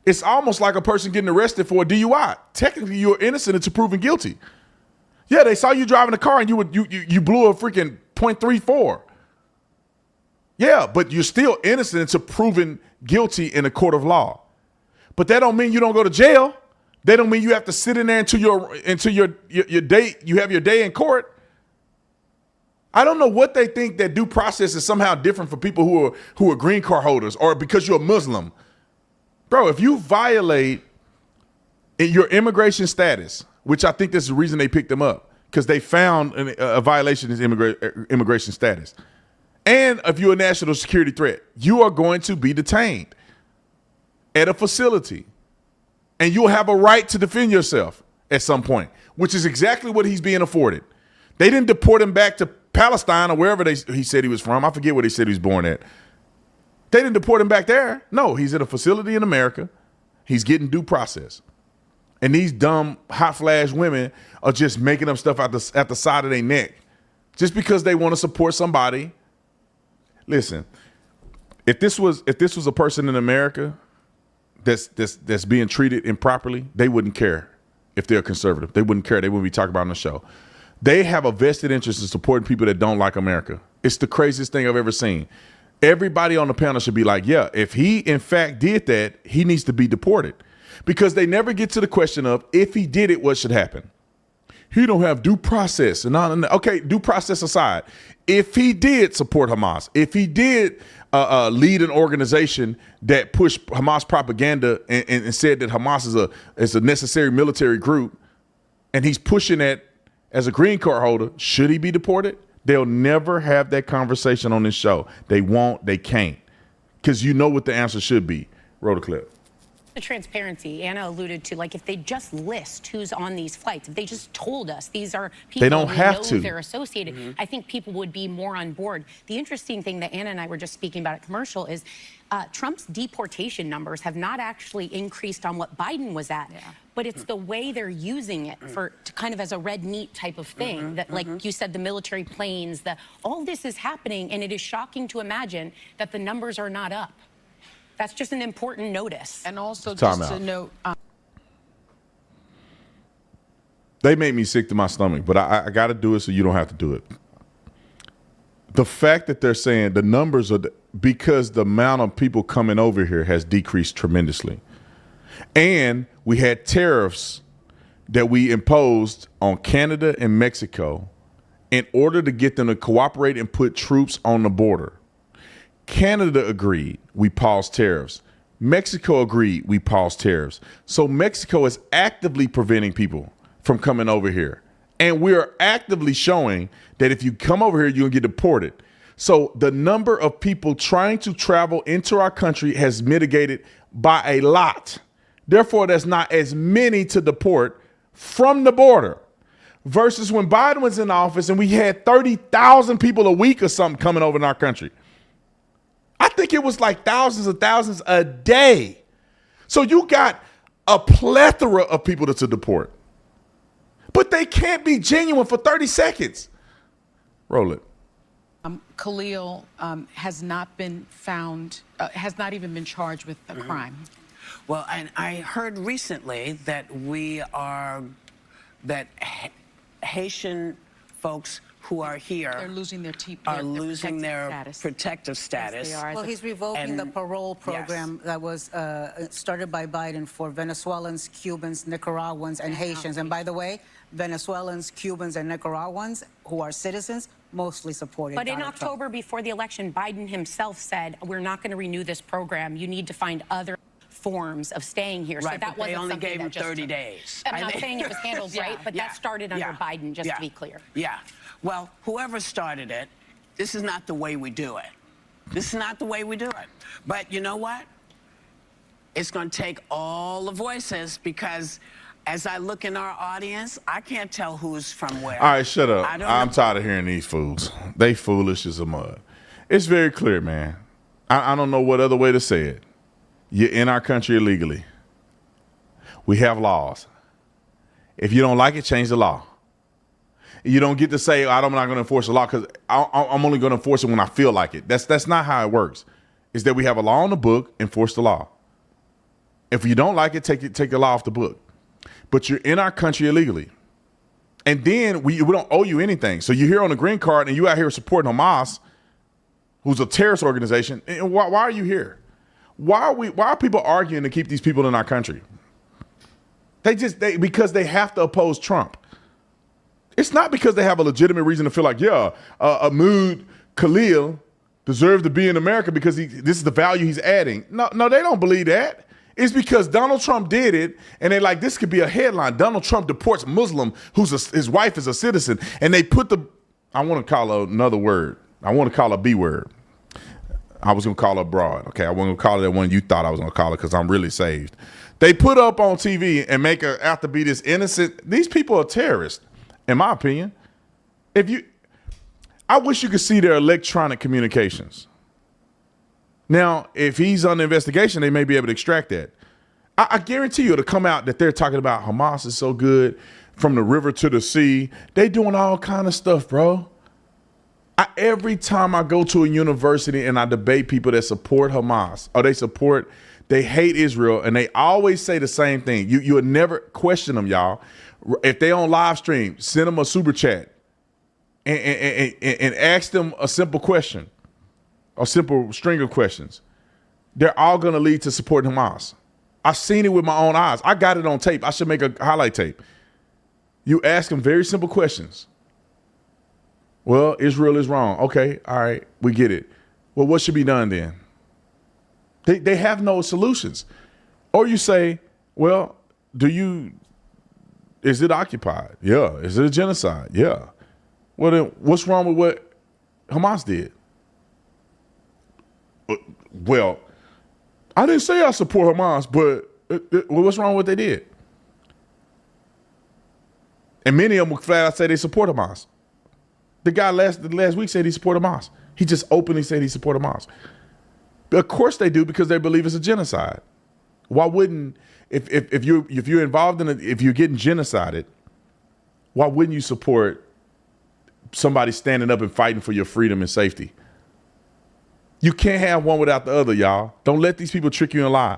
It's almost like a person getting arrested for a DUI. Technically, you're innocent until proven guilty. Yeah, they saw you driving a car and you blew a freaking .34. Yeah, but you're still innocent until proven guilty in a court of law. But that don't mean you don't go to jail. That don't mean you have to sit in there until your day. You have your day in court. I don't know what they think that due process is somehow different for people who are green card holders or because you're a Muslim. Bro, if you violate your immigration status, which I think this is the reason they picked them up, because they found a violation of immigration status. And if you're a national security threat, you are going to be detained at a facility. And you'll have a right to defend yourself at some point, which is exactly what he's being afforded. They didn't deport him back to Palestine or wherever he said he was from. I forget where they said he was born at. They didn't deport him back there. No, he's at a facility in America. He's getting due process. And these dumb hot flash women are just making up stuff at the side of their neck just because they want to support somebody. Listen, if this was a person in America that's being treated improperly, they wouldn't care. if they're conservative. They wouldn't care. They wouldn't be talking about it on the show. They have a vested interest in supporting people that don't like America. It's the craziest thing I've ever seen. Everybody on the panel should be like, yeah, if he in fact did that, he needs to be deported. Because they never get to the question of, if he did it, what should happen? He don't have due process. Okay, due process aside, if he did support Hamas, if he did lead an organization that pushed Hamas propaganda and said that Hamas is a necessary military group, and he's pushing that as a green card holder, should he be deported? They'll never have that conversation on this show. They won't, they can't. Because you know what the answer should be. Roll the clip. The transparency Anna alluded to, like if they just list who's on these flights, if they just told us these are people they don't we have know to. They're associated, I think people would be more on board. The interesting thing that Anna and I were just speaking about at commercial is Trump's deportation numbers have not actually increased on what Biden was at, but it's the way they're using it to kind of as a red meat type of thing that, like you said, the military planes, all this is happening, and it is shocking to imagine that the numbers are not up. That's just an important notice. And also just to note. They made me sick to my stomach, but I got to do it so you don't have to do it. The fact that they're saying the numbers are because the amount of people coming over here has decreased tremendously. And we had tariffs that we imposed on Canada and Mexico in order to get them to cooperate and put troops on the border. Canada agreed, we paused tariffs. Mexico agreed, we paused tariffs. So Mexico is actively preventing people from coming over here. And we're actively showing that if you come over here, you'll get deported. So the number of people trying to travel into our country has mitigated by a lot. Therefore, there's not as many to deport from the border. Versus when Biden was in office and we had 30,000 people a week or something coming over in our country. I think it was like thousands of thousands a day. So you got a plethora of people to deport. But they can't be genuine for 30 seconds. Roll it. Khalil has not been found, has not even been charged with a crime. Well, and I heard recently that Haitian folks who are here they're losing their protective status. Yes, well, he's revoking the parole program that was started by Biden for Venezuelans, Cubans, Nicaraguans, and Haitians. And by the way, Venezuelans, Cubans, and Nicaraguans who are citizens mostly supported But in Donald October, Trump. before the election, Biden himself said, we're not going to renew this program. You need to find other forms of staying here. Right, so that but they wasn't only gave him that just 30 days. I'm not saying it was handled right, but that started under Biden, just to be clear. Yeah. Well, whoever started it, this is not the way we do it. This is not the way we do it. But you know what? It's going to take all the voices because as I look in our audience, I can't tell who's from where. All right, shut up. I'm tired of hearing these fools. They foolish as a mud. It's very clear, man. I don't know what other way to say it. You're in our country illegally. We have laws. If you don't like it, change the law. You don't get to say, I'm not going to enforce the law because I'm only going to enforce it when I feel like it. That's not how it works. It's that we have a law on the book, enforce the law. If you don't like it, take the law off the book. But you're in our country illegally. And then we don't owe you anything. So you're here on a green card and you out here supporting Hamas, who's a terrorist organization. And why are you here? Why are people arguing to keep these people in our country? Because they have to oppose Trump. It's not because they have a legitimate reason to feel like, Mahmoud Khalil deserves to be in America because this is the value he's adding. No, they don't believe that. It's because Donald Trump did it, and they're like, this could be a headline. Donald Trump deports Muslim his wife is a citizen, and they put I want to call her another word. I want to call her B word. I was going to call her broad. Okay, I wasn't going to call her that one you thought I was going to call her because I'm really saved. They put her up on TV and make her out to be this innocent. These people are terrorists, in my opinion. I wish you could see their electronic communications. Now, if he's under investigation, they may be able to extract that. I guarantee you it'll come out that they're talking about Hamas is so good from the river to the sea. They doing all kind of stuff, bro. Every time I go to a university and I debate people that support Hamas or they support They hate Israel, and they always say the same thing. You would never question them, y'all. If they on live stream, send them a super chat and ask them a simple question, a simple string of questions. They're all going to lead to supporting Hamas. I've seen it with my own eyes. I got it on tape. I should make a highlight tape. You ask them very simple questions. Well, Israel is wrong. Okay, all right, we get it. Well, what should be done then? They have no solutions. Or you say, well, is it occupied? Yeah. Is it a genocide? Yeah. Well, then what's wrong with what Hamas did? Well, I didn't say I support Hamas, but what's wrong with what they did? And many of them would flat out say they support Hamas. The guy last week said he supported Hamas. He just openly said he supported Hamas. Of course they do, because they believe it's a genocide. Why wouldn't, if you're involved in it, if you're getting genocided, why wouldn't you support somebody standing up and fighting for your freedom and safety? You can't have one without the other, y'all. Don't let these people trick you and lie.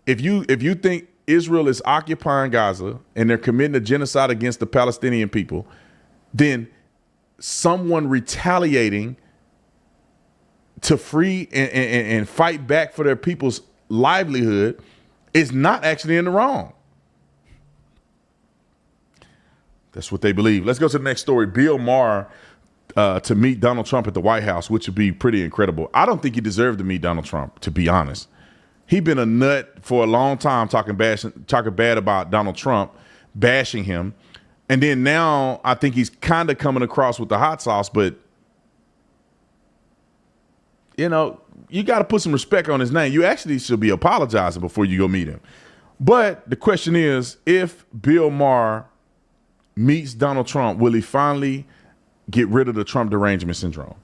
If you think Israel is occupying Gaza and they're committing a genocide against the Palestinian people, then someone retaliating to free and fight back for their people's livelihood is not actually in the wrong. That's what they believe. Let's go to the next story. Bill Maher to meet Donald Trump at the White House, which would be pretty incredible. I don't think he deserved to meet Donald Trump, to be honest. He's been a nut for a long time talking bad about Donald Trump, bashing him. And then now I think he's kind of coming across with the hot sauce, but you know, you got to put some respect on his name. You actually should be apologizing before you go meet him. But the question is, if Bill Maher meets Donald Trump, will he finally get rid of the Trump derangement syndrome?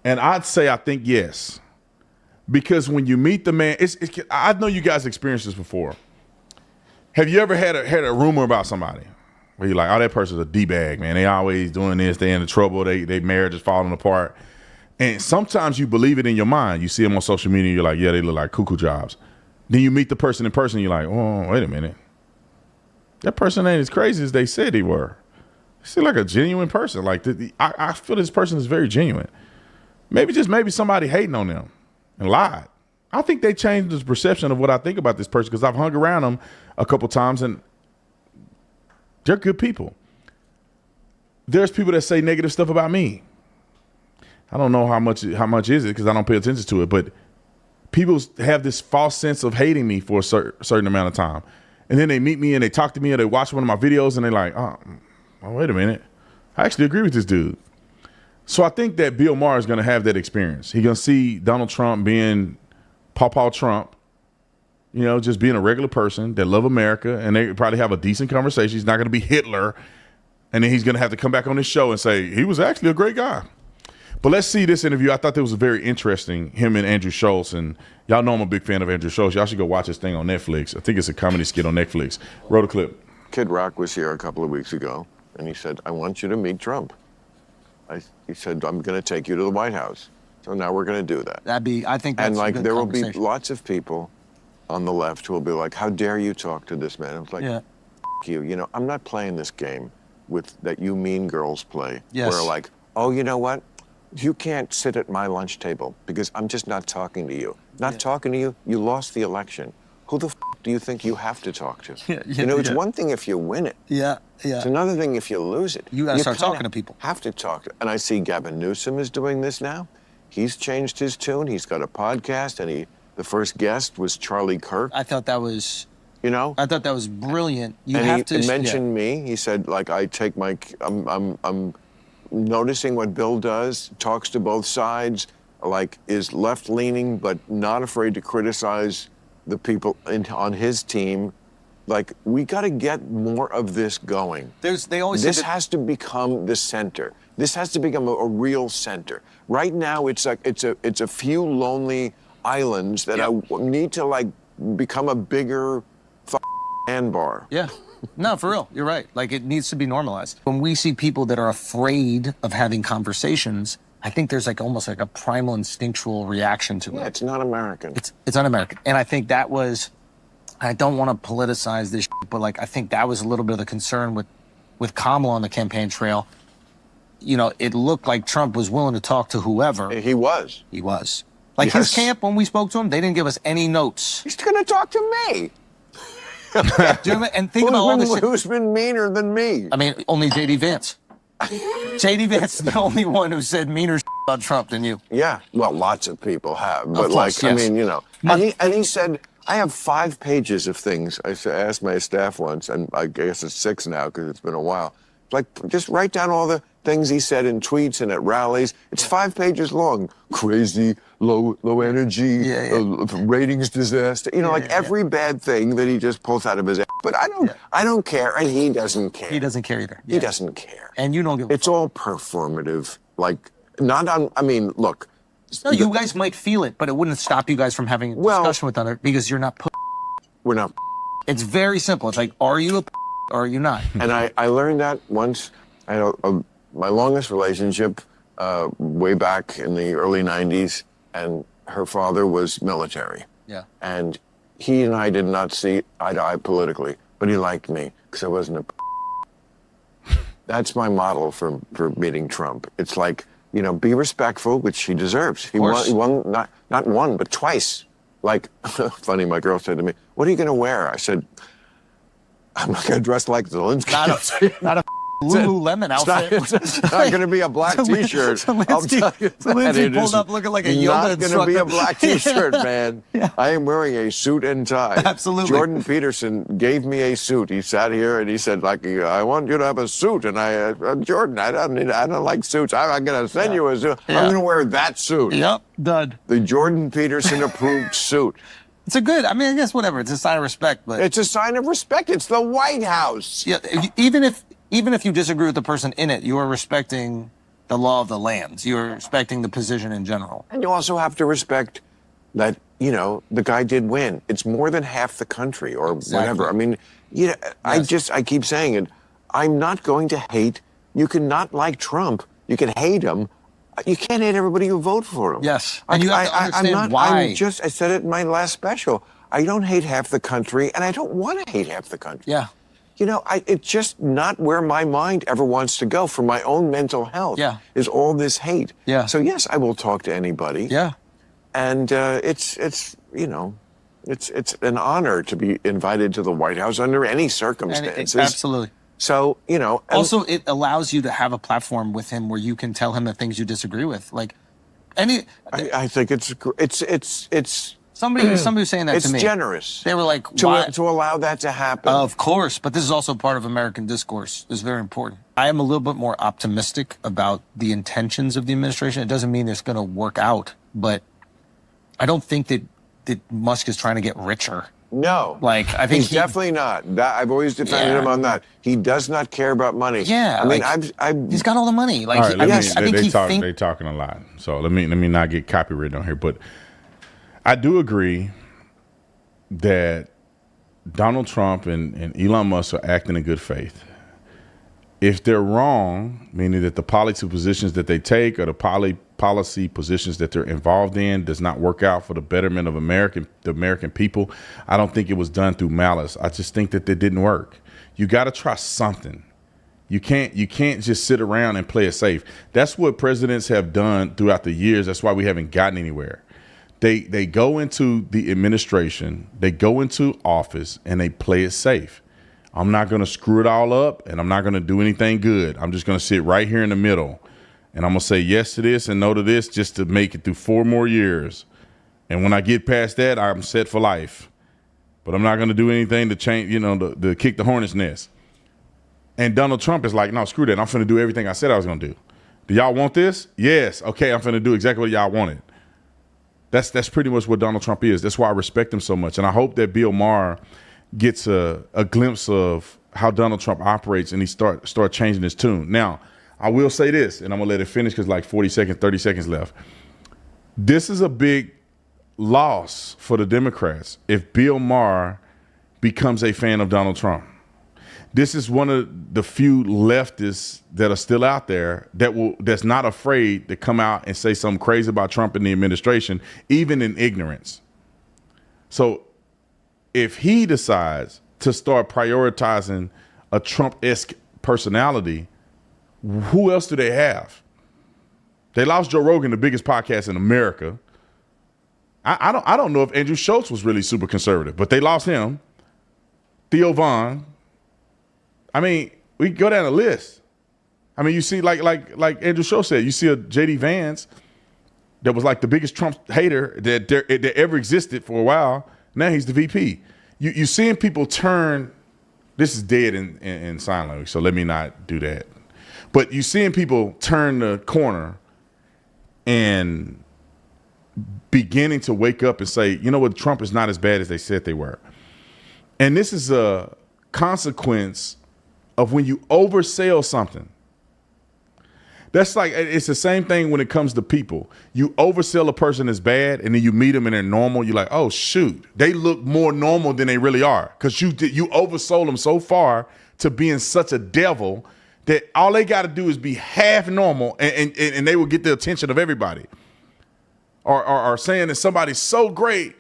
And I'd say I think yes. Because when you meet the man, I know you guys experienced this before. Have you ever had a rumor about somebody where you're like, oh, that person's a D-bag, man. They always doing this. They in trouble. They marriage is falling apart. And sometimes you believe it in your mind. You see them on social media, you're like, yeah, they look like cuckoo jobs. Then you meet the person in person, you're like, oh, wait a minute. That person ain't as crazy as they said they were. They seem like a genuine person. Like I feel this person is very genuine. Maybe somebody hating on them and lied. I think they changed the perception of what I think about this person, because I've hung around them a couple times and they're good people. There's people that say negative stuff about me. I don't know how much is it, because I don't pay attention to it, but people have this false sense of hating me for a certain amount of time. And then they meet me and they talk to me or they watch one of my videos and they're like, oh, wait a minute. I actually agree with this dude. So I think that Bill Maher is going to have that experience. He's going to see Donald Trump being Paw Trump, you know, just being a regular person that love America, and they probably have a decent conversation. He's not going to be Hitler. And then he's going to have to come back on this show and say, he was actually a great guy. But let's see this interview. I thought that was very interesting, him and Andrew Schultz. And y'all know I'm a big fan of Andrew Schultz. Y'all should go watch this thing on Netflix. I think it's a comedy skit on Netflix. Roll the clip. Kid Rock was here a couple of weeks ago, and he said, I want you to meet Trump. He said, I'm going to take you to the White House. So now we're going to do that. I think that's a good there will be conversation. lots of people on the left who will be like, how dare you talk to this man? I was like, Yeah. you. You know, I'm not playing this game that you mean girls play. Yes. Where like, oh, you know what? You can't sit at my lunch table because I'm just not talking to you. Not talking to you, you lost the election. Who the do you think you have to talk to? You know, it's one thing if you win it. Yeah. It's another thing if you lose it. You got to start kinda talking to people. Have to talk. And I see Gavin Newsom is doing this now. He's changed his tune. He's got a podcast, and the first guest was Charlie Kirk. I thought that was, you know, I thought that was brilliant. He mentioned me. He said, like, I take my, I'm noticing what Bill does, talks to both sides, like is left-leaning, but not afraid to criticize the people on his team. Like, we got to get more of this going. This has to become the center. This has to become a real center. Right now, it's like it's a few lonely islands that need to like become a bigger sandbar. Yeah. No, for real. You're right. Like, it needs to be normalized. When we see people that are afraid of having conversations, I think there's like almost like a primal instinctual reaction to it. Yeah, it's not American. It's un-American. And I think that was, I don't want to politicize this, but like I think that was a little bit of the concern with Kamala on the campaign trail. You know, it looked like Trump was willing to talk to whoever. He was. He was. Like his camp, when we spoke to him, they didn't give us any notes. He's going to talk to me. Do you know, and think about all this shit. Who's been meaner than me? I mean, only J.D. Vance. J.D. Vance is the only one who said meaner shit about Trump than you. Yeah, well, lots of people have, but Of course, like, yes. I mean, you know, and he said, I have 5 pages of things. I asked my staff once, and I guess it's 6 now because it's been a while. Like, just write down all the things he said in tweets and at rallies. It's 5 pages long. Crazy, low energy, ratings disaster. You know, every bad thing that he just pulls out of his ass. But I don't care, and he doesn't care. He doesn't care either. He doesn't care. And you don't give a It's all performative. Like, not on, I mean, look. No, you guys might feel it, but it wouldn't stop you guys from having a discussion with other, because you're not We're not It's very simple. It's like, are you a or are you not? And I learned that once. I had my longest relationship way back in the early 90s, and her father was military. Yeah. And he and I did not see eye to eye politically, but he liked me because I wasn't a That's my model for meeting Trump. It's like, you know, be respectful, which he deserves. He won not one, but twice. Like, funny, my girl said to me, "What are you going to wear?" I said, "I'm not going to dress like Zelensky." Not a Lululemon outfit. It's not going to be a black T-shirt. I'll tell you that. Lindsay pulled up looking like a yoga instructor. Not going to be a black T-shirt, man. Yeah. I am wearing a suit and tie. Absolutely. Jordan Peterson gave me a suit. He sat here and he said, like, "I want you to have a suit." And I, Jordan, I don't like suits. I'm going to send you a suit. Yeah. I'm going to wear that suit. Yep, done. The Jordan Peterson approved suit. It's a good, I mean, I guess whatever. It's a sign of respect, but it's a sign of respect. It's the White House. Yeah, even if you disagree with the person in it, you are respecting the law of the land. You are respecting the position in general. And you also have to respect that, you know, the guy did win. It's more than half the country or whatever. I mean, you know, I keep saying it. I'm not going to hate. You can not like Trump. You can hate him. You can't hate everybody who vote for him. Yes. And you have to understand why. I said it in my last special. I don't hate half the country, and I don't want to hate half the country. Yeah. You know, it's just not where my mind ever wants to go for my own mental health. Yeah. Is all this hate. Yeah. So yes, I will talk to anybody. Yeah. And it's you know, it's an honor to be invited to the White House under any circumstances. Absolutely. So, you know. Also, it allows you to have a platform with him where you can tell him the things you disagree with. Like, I think it's somebody was saying that to me. It's generous. They were like, to allow that to happen. Of course, but this is also part of American discourse. It's very important. I am a little bit more optimistic about the intentions of the administration. It doesn't mean it's going to work out, but I don't think that Musk is trying to get richer. No. Like, I think he's definitely not. I've always defended him on that. He does not care about money. Yeah. I mean, he's got all the money. Like, all right, they're talking a lot. So let me not get copyrighted on here, but I do agree that Donald Trump and Elon Musk are acting in good faith. If they're wrong, meaning that the policy positions that they take or the policy positions that they're involved in does not work out for the betterment of the American people, I don't think it was done through malice. I just think that it didn't work. You got to try something. You can't just sit around and play it safe. That's what presidents have done throughout the years. That's why we haven't gotten anywhere. They go into the administration, they go into office, and they play it safe. I'm not going to screw it all up, and I'm not going to do anything good. I'm just going to sit right here in the middle, and I'm going to say yes to this and no to this just to make it through 4 more years. And when I get past that, I'm set for life. But I'm not going to do anything to change, you know, to kick the hornet's nest. And Donald Trump is like, no, screw that. I'm going to do everything I said I was going to do. Do y'all want this? Yes. Okay, I'm going to do exactly what y'all wanted. That's pretty much what Donald Trump is. That's why I respect him so much. And I hope that Bill Maher gets a glimpse of how Donald Trump operates and he start changing his tune. Now, I will say this, and I'm going to let it finish because like 30 seconds left. This is a big loss for the Democrats if Bill Maher becomes a fan of Donald Trump. This is one of the few leftists that are still out there that's not afraid to come out and say something crazy about Trump and the administration, even in ignorance. So if he decides to start prioritizing a Trump-esque personality, who else do they have? They lost Joe Rogan, the biggest podcast in America. I don't know if Andrew Schultz was really super conservative, but they lost him. Theo Vaughn. I mean, we go down the list. I mean, you see, like Andrew Schultz said, you see a J.D. Vance that was like the biggest Trump hater that ever existed for a while. Now he's the VP. You seeing people turn. This is dead in sign language, so let me not do that. But you seeing people turn the corner and beginning to wake up and say, you know what, Trump is not as bad as they said they were. And this is a consequence of when you oversell something. That's like, it's the same thing when it comes to people. You oversell a person as bad, and then you meet them and they're normal. You're like, oh, shoot, they look more normal than they really are, because you oversold them so far to being such a devil that all they got to do is be half normal, and they will get the attention of everybody. Or saying that somebody's so great,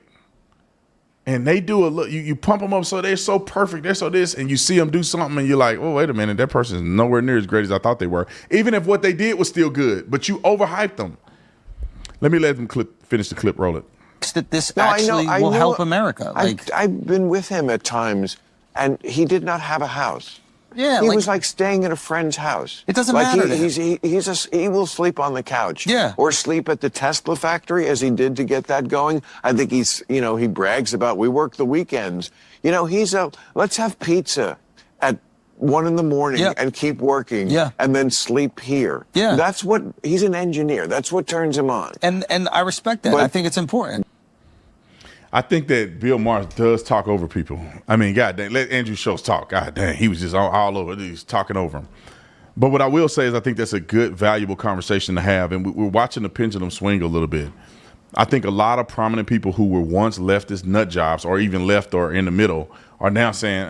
and they do a look, you pump them up so they're so perfect, they're so this, and you see them do something, and you're like, oh, wait a minute, that person is nowhere near as great as I thought they were. Even if what they did was still good, but you overhyped them. Let me let them finish the clip, roll it. That this actually will help America. I've been with him at times, and he did not have a house. Yeah, he was like staying at a friend's house. It doesn't matter to him. He will sleep on the couch. Yeah. Or sleep at the Tesla factory, as he did to get that going. I think he brags about, we work the weekends. Let's have pizza at 1 a.m. and keep working. And then sleep here. Yeah. He's an engineer. That's what turns him on. And I respect that. I think it's important. I think that Bill Maher does talk over people. I mean, God dang, let Andrew Schultz talk. God dang, he was just all over. He's talking over him. But what I will say is I think that's a good, valuable conversation to have. And we're watching the pendulum swing a little bit. I think a lot of prominent people who were once leftist nut jobs, or even left or in the middle, are now saying,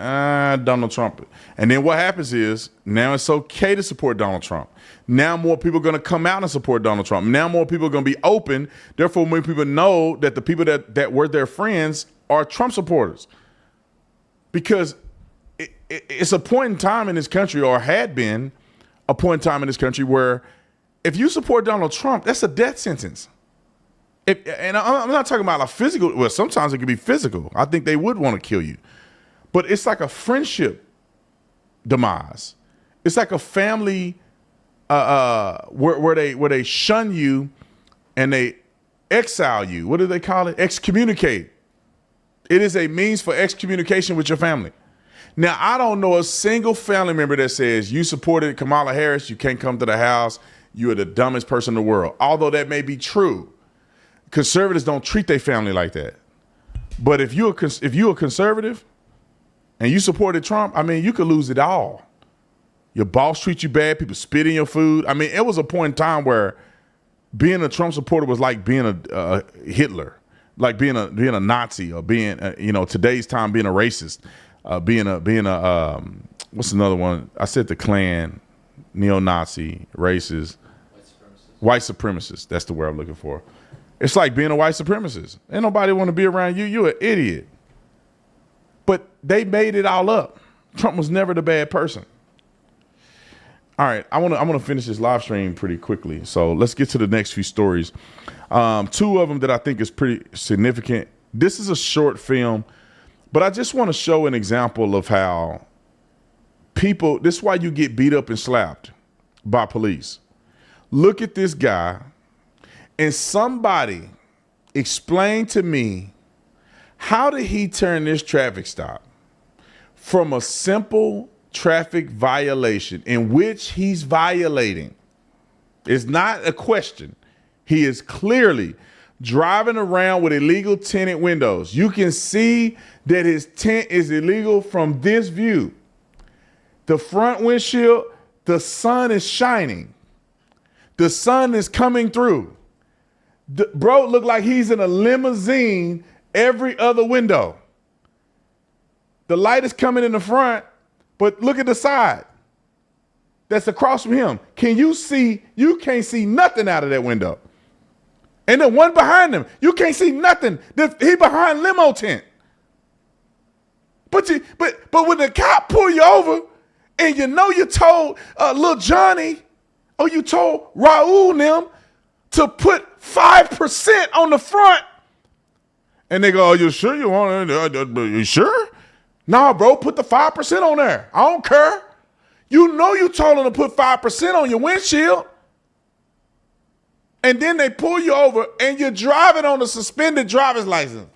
Donald Trump. And then what happens is now it's okay to support Donald Trump. Now more people are going to come out and support Donald Trump. Now more people are going to be open. Therefore, more people know that the people that were their friends are Trump supporters. Because it's a point in time in this country, or had been a point in time in this country, where if you support Donald Trump, that's a death sentence. And I'm not talking about a physical. Well, sometimes it could be physical. I think they would want to kill you. But it's like a friendship demise. It's like a family where they shun you and they exile you. What do they call it? Excommunicate. It is a means for excommunication with your family. Now, I don't know a single family member that says you supported Kamala Harris, you can't come to the house, you are the dumbest person in the world. Although that may be true. Conservatives don't treat their family like that. But if you're a conservative and you supported Trump, I mean, you could lose it all. Your boss treats you bad. People spit in your food. I mean, it was a point in time where being a Trump supporter was like being a Hitler, like being a Nazi, or being today's time being a racist, being a what's another one? I said the Klan, neo-Nazi, racist, white supremacist. That's the word I'm looking for. It's like being a white supremacist. Ain't nobody want to be around you. You're an idiot. But they made it all up. Trump was never the bad person. All right, I want to finish this live stream pretty quickly. So let's get to the next few stories. Two of them that I think is pretty significant. This is a short film, but I just want to show an example of how people, this is why you get beat up and slapped by police. Look at this guy. And somebody explain to me, how did he turn this traffic stop from a simple traffic violation in which he's violating? It's not a question. He is clearly driving around with illegal tinted windows. You can see that his tint is illegal from this view. The front windshield, the sun is shining. The sun is coming through. Bro looked like he's in a limousine every other window. The light is coming in the front. But look at the side that's across from him. Can you see? You can't see nothing out of that window. And the one behind him, you can't see nothing. He behind limo tent. But when the cop pull you over, and you know you told little Johnny, or you told Raul and them to put 5% on the front, and they go, "Oh, you sure you want it? You sure?" Nah, bro, put the 5% on there. I don't care. You know you told them to put 5% on your windshield. And then they pull you over and you're driving on a suspended driver's license.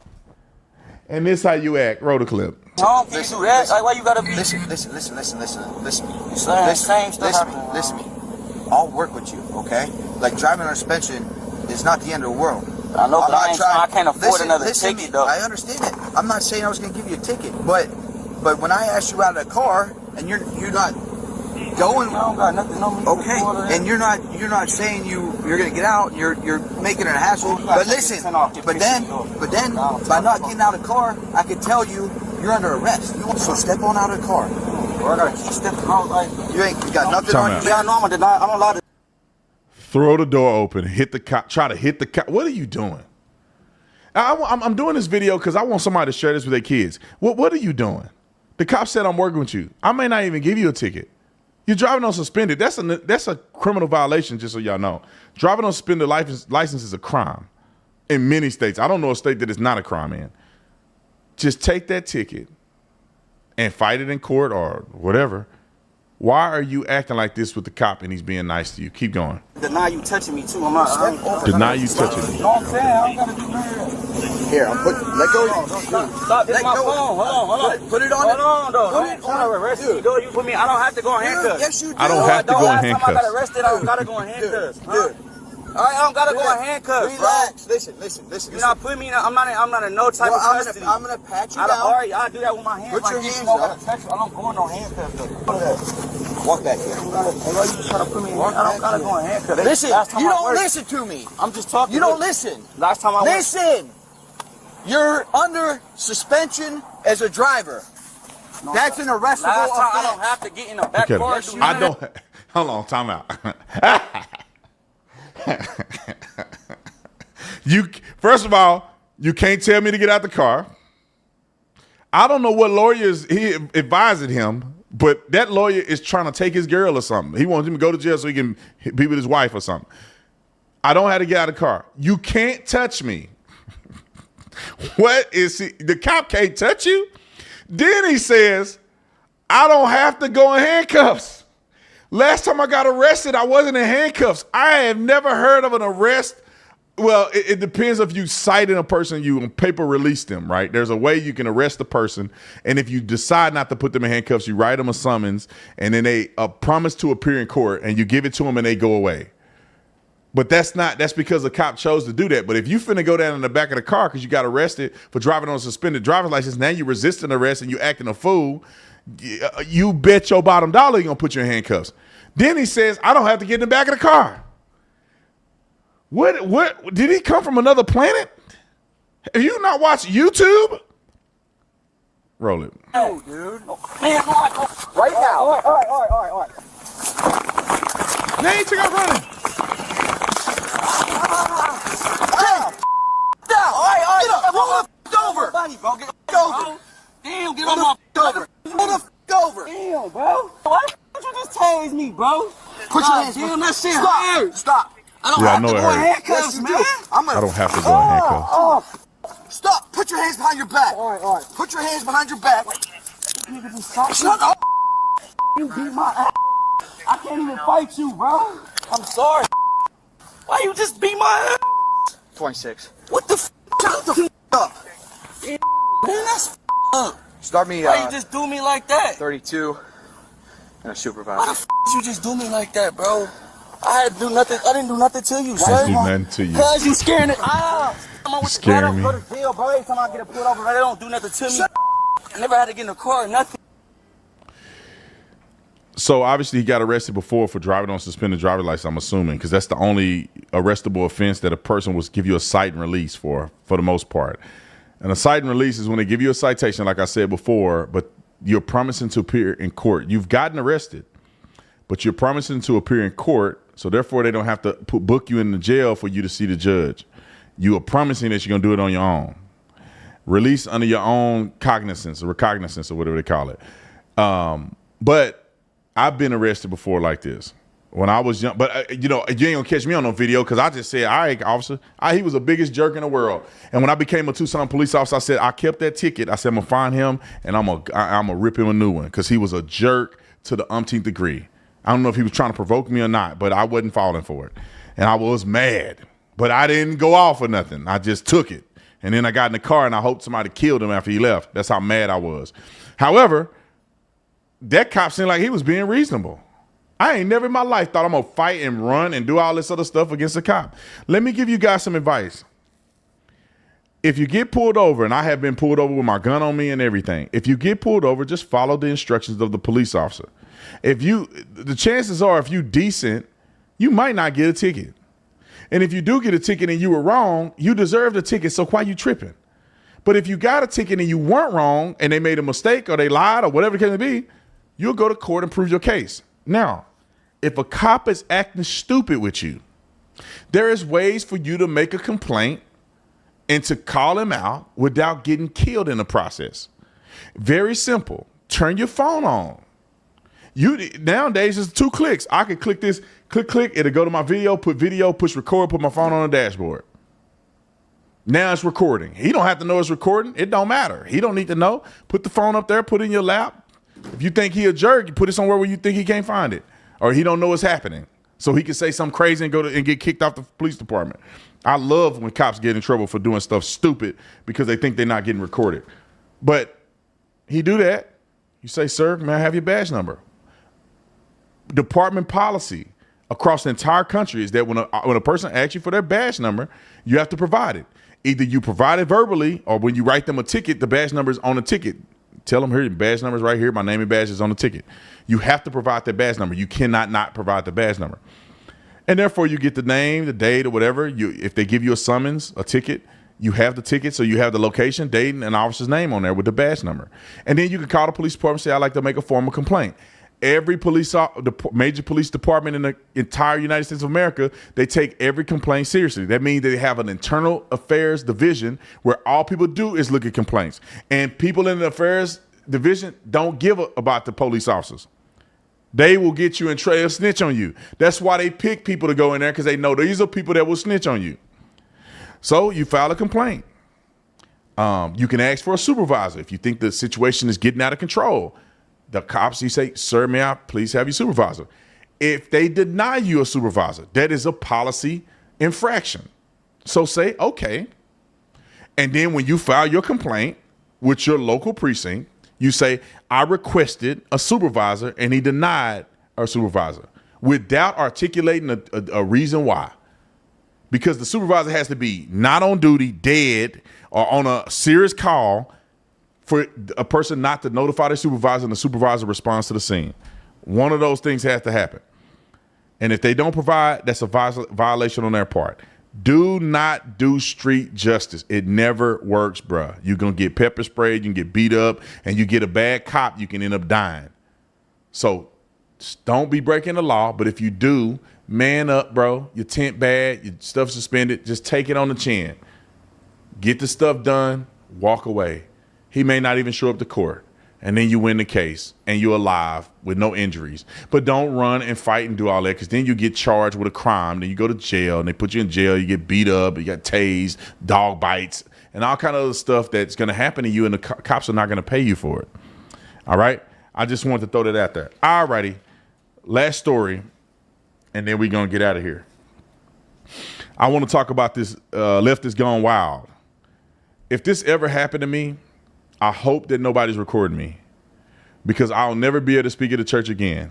And this how you act. Roll the clip. Tom, can you do that? Like, why you gotta be... Listen. Listen to me. I'll work with you, okay? Like, driving on suspension is not the end of the world. I know, but I can't afford another ticket, though. I understand it. I'm not saying I was gonna give you a ticket, but when I asked you out of the car and you're not going, I don't got nothing on me. Okay, and you're not saying you're gonna get out. You're making it a hassle. But listen, but then by not getting out of the car, I can tell you're under arrest. So step on out of the car. Or I gotta keep stepping out like you got nothing on you. Yeah, no, I'm allowed to. Throw the door open, hit the cop, try to hit the cop. What are you doing? I'm doing this video because I want somebody to share this with their kids. What are you doing? The cop said I'm working with you. I may not even give you a ticket. You're driving on suspended. That's a criminal violation, just so y'all know. Driving on suspended license is a crime in many states. I don't know a state that it's not a crime in. Just take that ticket and fight it in court or whatever. Why are you acting like this with the cop and he's being nice to you? Keep going. Deny you touching me too. I'm not. Deny you touching me. You know what I'm saying? I don't gotta do that. Here, let go. Stop. This is my phone. Hold on. Put it on. Hold on, though. Don't arrest me. You put me. I don't have to go in handcuffs. Yes, you do. I don't have to go in handcuffs. Last time I got arrested, I don't gotta go in handcuffs. All right, I don't gotta go in handcuffs. Relax. Listen. You're not putting me in. I'm not in no type of custody. I'm gonna pat you down. All right, I'll do that with my hands. Put your hands up. I don't go in no handcuffs. Walk back here. Why you trying to put me in? I don't gotta go in handcuffs. Listen, you don't listen to me. I'm just talking. You don't listen. Last time I listen. You're under suspension as a driver. That's an arrestable offense. I don't have to get in the back car. I don't. Hold on, time out. First of all, you can't tell me to get out the car. I don't know what lawyers he advised him, but that lawyer is trying to take his girl or something. He wants him to go to jail so he can be with his wife or something. I don't have to get out of the car. You can't touch me. What is he? The cop can't touch you? Then he says, I don't have to go in handcuffs. Last time I got arrested, I wasn't in handcuffs. I have never heard of an arrest. Well, it depends if you cited a person, you on paper release them, right? There's a way you can arrest a person, and if you decide not to put them in handcuffs, you write them a summons, and then they promise to appear in court, and you give it to them, and they go away. But that's because the cop chose to do that. But if you finna go down in the back of the car because you got arrested for driving on a suspended driver's license, now you resisting arrest and you acting a fool, you bet your bottom dollar you're gonna put you in handcuffs. Then he says, I don't have to get in the back of the car. What did he come from another planet? Have you not watched YouTube? Roll it. No, dude. Man, right now. All right. Now you took out running. Over. Get over. Damn, get on my over. Over. Damn, bro. Why don't you just tase me, bro? Put your hands. Damn, that shit hurt. Stop. I know it hurts. Handcuffs, man. I don't have to go in handcuffs. Stop. Put your hands behind your back. All right. Put your hands behind your back. Shut up. You beat my ass. I can't even fight you, bro. I'm sorry. Why you just beat my ass? 26. What the f***? Shut the f*** up. Man, that's up. Start me. Why you just do me like that? 32 and a supervisor. Why the f you just do me like that, bro? I didn't do nothing to you, son. I didn't do nothing to you. Cause you scaring it. Scaring me. Go to jail, bro. Every time I get pulled over, they don't do nothing to me. I never had to get in the car or nothing. So obviously he got arrested before for driving on suspended driver's license, I'm assuming, because that's the only arrestable offense that a person will give you a cite and release for the most part. And a cite and release is when they give you a citation, like I said before, but You're promising to appear in court. You've gotten arrested, but you're promising to appear in court, so therefore they don't have to book you in the jail for you to see the judge. You are promising that you're going to do it on your own. Release under your own cognizance or recognizance or whatever they call it. But I've been arrested before like this when I was young. But, you ain't going to catch me on no video because I just said, all right, officer, he was the biggest jerk in the world. And when I became a Tucson police officer, I said, I kept that ticket. I said, I'm going to find him and I'm going to rip him a new one because he was a jerk to the umpteenth degree. I don't know if he was trying to provoke me or not, but I wasn't falling for it. And I was mad. But I didn't go off or nothing. I just took it. And then I got in the car and I hoped somebody killed him after he left. That's how mad I was. However, that cop seemed like he was being reasonable. I ain't never in my life thought I'm going to fight and run and do all this other stuff against a cop. Let me give you guys some advice. If you get pulled over, and I have been pulled over with my gun on me and everything, if you get pulled over, just follow the instructions of the police officer. The chances are if you decent, you might not get a ticket. And if you do get a ticket and you were wrong, you deserve the ticket, so why you tripping? But if you got a ticket and you weren't wrong and they made a mistake or they lied or whatever it can be, you'll go to court and prove your case. Now, if a cop is acting stupid with you, there is ways for you to make a complaint and to call him out without getting killed in the process. Very simple. Turn your phone on. Nowadays, it's 2 clicks. I can click this, click, it'll go to my video, push record, put my phone on the dashboard. Now it's recording. He don't have to know it's recording. It don't matter. He don't need to know. Put the phone up there, put it in your lap. If you think he a jerk, you put it somewhere where you think he can't find it. Or he don't know what's happening. So he can say something crazy and get kicked off the police department. I love when cops get in trouble for doing stuff stupid because they think they're not getting recorded. But he do that. You say, sir, may I have your badge number? Department policy across the entire country is that when a person asks you for their badge number, you have to provide it. Either you provide it verbally or when you write them a ticket, the badge number is on the ticket. Tell them, here, your badge number is right here. My name and badge is on the ticket. You have to provide that badge number. You cannot not provide the badge number. And therefore, you get the name, the date, or whatever. If they give you a summons, a ticket, you have the ticket, so you have the location, date, and an officer's name on there with the badge number. And then you can call the police department and say, I'd like to make a formal complaint. Every major police department in the entire United States of America, they take every complaint seriously. That means they have an internal affairs division where all people do is look at complaints. And people in the affairs division don't give about the police officers. They will get you in trouble, snitch on you. That's why they pick people to go in there, because they know these are people that will snitch on you. So you file a complaint. You can ask for a supervisor if you think the situation is getting out of control. The cops, you say, sir, may I please have your supervisor? If they deny you a supervisor, that is a policy infraction. So say, okay. And then when you file your complaint with your local precinct, you say, I requested a supervisor and he denied a supervisor without articulating a reason why. Because the supervisor has to be not on duty, dead, or on a serious call for a person not to notify their supervisor and the supervisor responds to the scene. One of those things has to happen. And if they don't provide, that's a violation on their part. Do not do street justice. It never works, bruh. You're going to get pepper sprayed, you can get beat up, and you get a bad cop, you can end up dying. So don't be breaking the law, but if you do, man up, bro. Your tent bad, your stuff suspended, just take it on the chin. Get the stuff done, walk away. He may not even show up to court. And then you win the case and you're alive with no injuries. But don't run and fight and do all that, because then you get charged with a crime. Then you go to jail and they put you in jail. You get beat up, you got tased, dog bites, and all kind of other stuff that's going to happen to you, and the cops are not going to pay you for it. All right? I just wanted to throw that out there. All righty. Last story, and then we're going to get out of here. I want to talk about this Left is Gone Wild. If this ever happened to me, I hope that nobody's recording me, because I'll never be able to speak at a church again,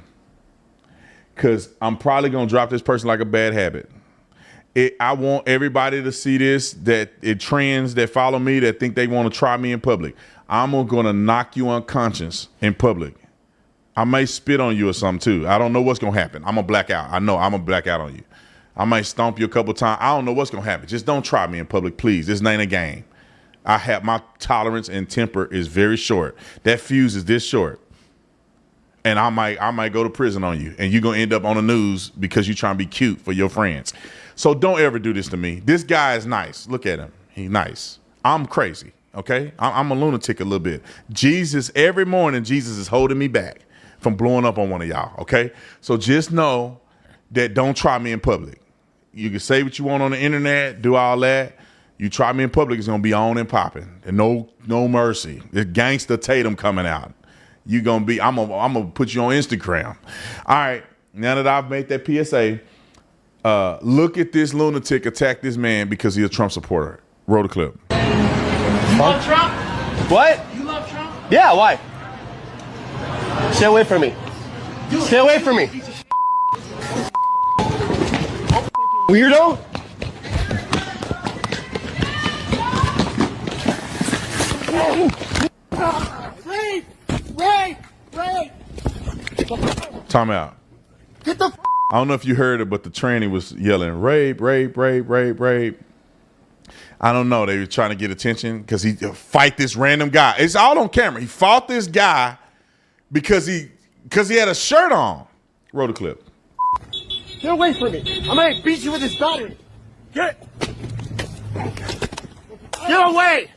because I'm probably going to drop this person like a bad habit. I want everybody to see this, that trends that follow me that think they want to try me in public. I'm going to knock you unconscious in public. I may spit on you or something too. I don't know what's going to happen. I'm going to black out. I know I'm going to black out on you. I might stomp you a couple times. I don't know what's going to happen. Just don't try me in public, please. This ain't a game. My tolerance and temper is very short. That fuse is this short. And I might go to prison on you, and you're going to end up on the news because you're trying to be cute for your friends. So don't ever do this to me. This guy is nice. Look at him. He's nice. I'm crazy, okay? I'm a lunatic a little bit. Every morning, Jesus is holding me back from blowing up on one of y'all, okay? So just know that don't try me in public. You can say what you want on the internet, do all that. You try me in public, it's going to be on and popping. And no mercy. The gangster Tatum coming out. I'm gonna put you on Instagram. All right, now that I've made that PSA, look at this lunatic attack this man because he's a Trump supporter. Roll the clip. You love Trump? What? You love Trump? Yeah, why? Stay away from me. Stay away from me. Weirdo? Rape! Time out. Get the I don't know if you heard it, but the tranny was yelling, rape. I don't know. They were trying to get attention because he fight this random guy. It's all on camera. He fought this guy because he had a shirt on. Roll the clip. Get away from me. I'm going to beat you with this battery. Get away.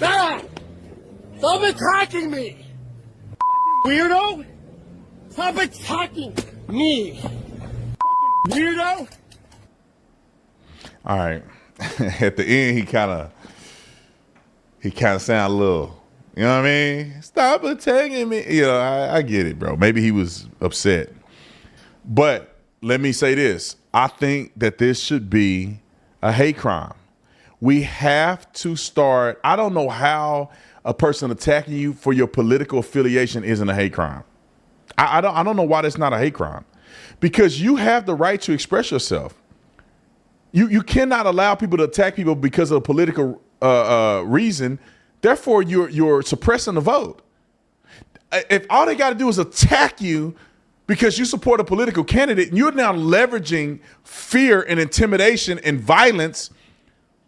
Ah! Stop attacking me! Weirdo! Stop attacking me! Weirdo! All right. At the end, he kind of sound a little, you know what I mean? Stop attacking me. You know, I get it, bro. Maybe he was upset. But let me say this. I think that this should be a hate crime. We have to start. I don't know how a person attacking you for your political affiliation isn't a hate crime. I don't know why that's not a hate crime, because you have the right to express yourself. You cannot allow people to attack people because of a political reason. Therefore, you're suppressing the vote. If all they got to do is attack you because you support a political candidate, and you're now leveraging fear and intimidation and violence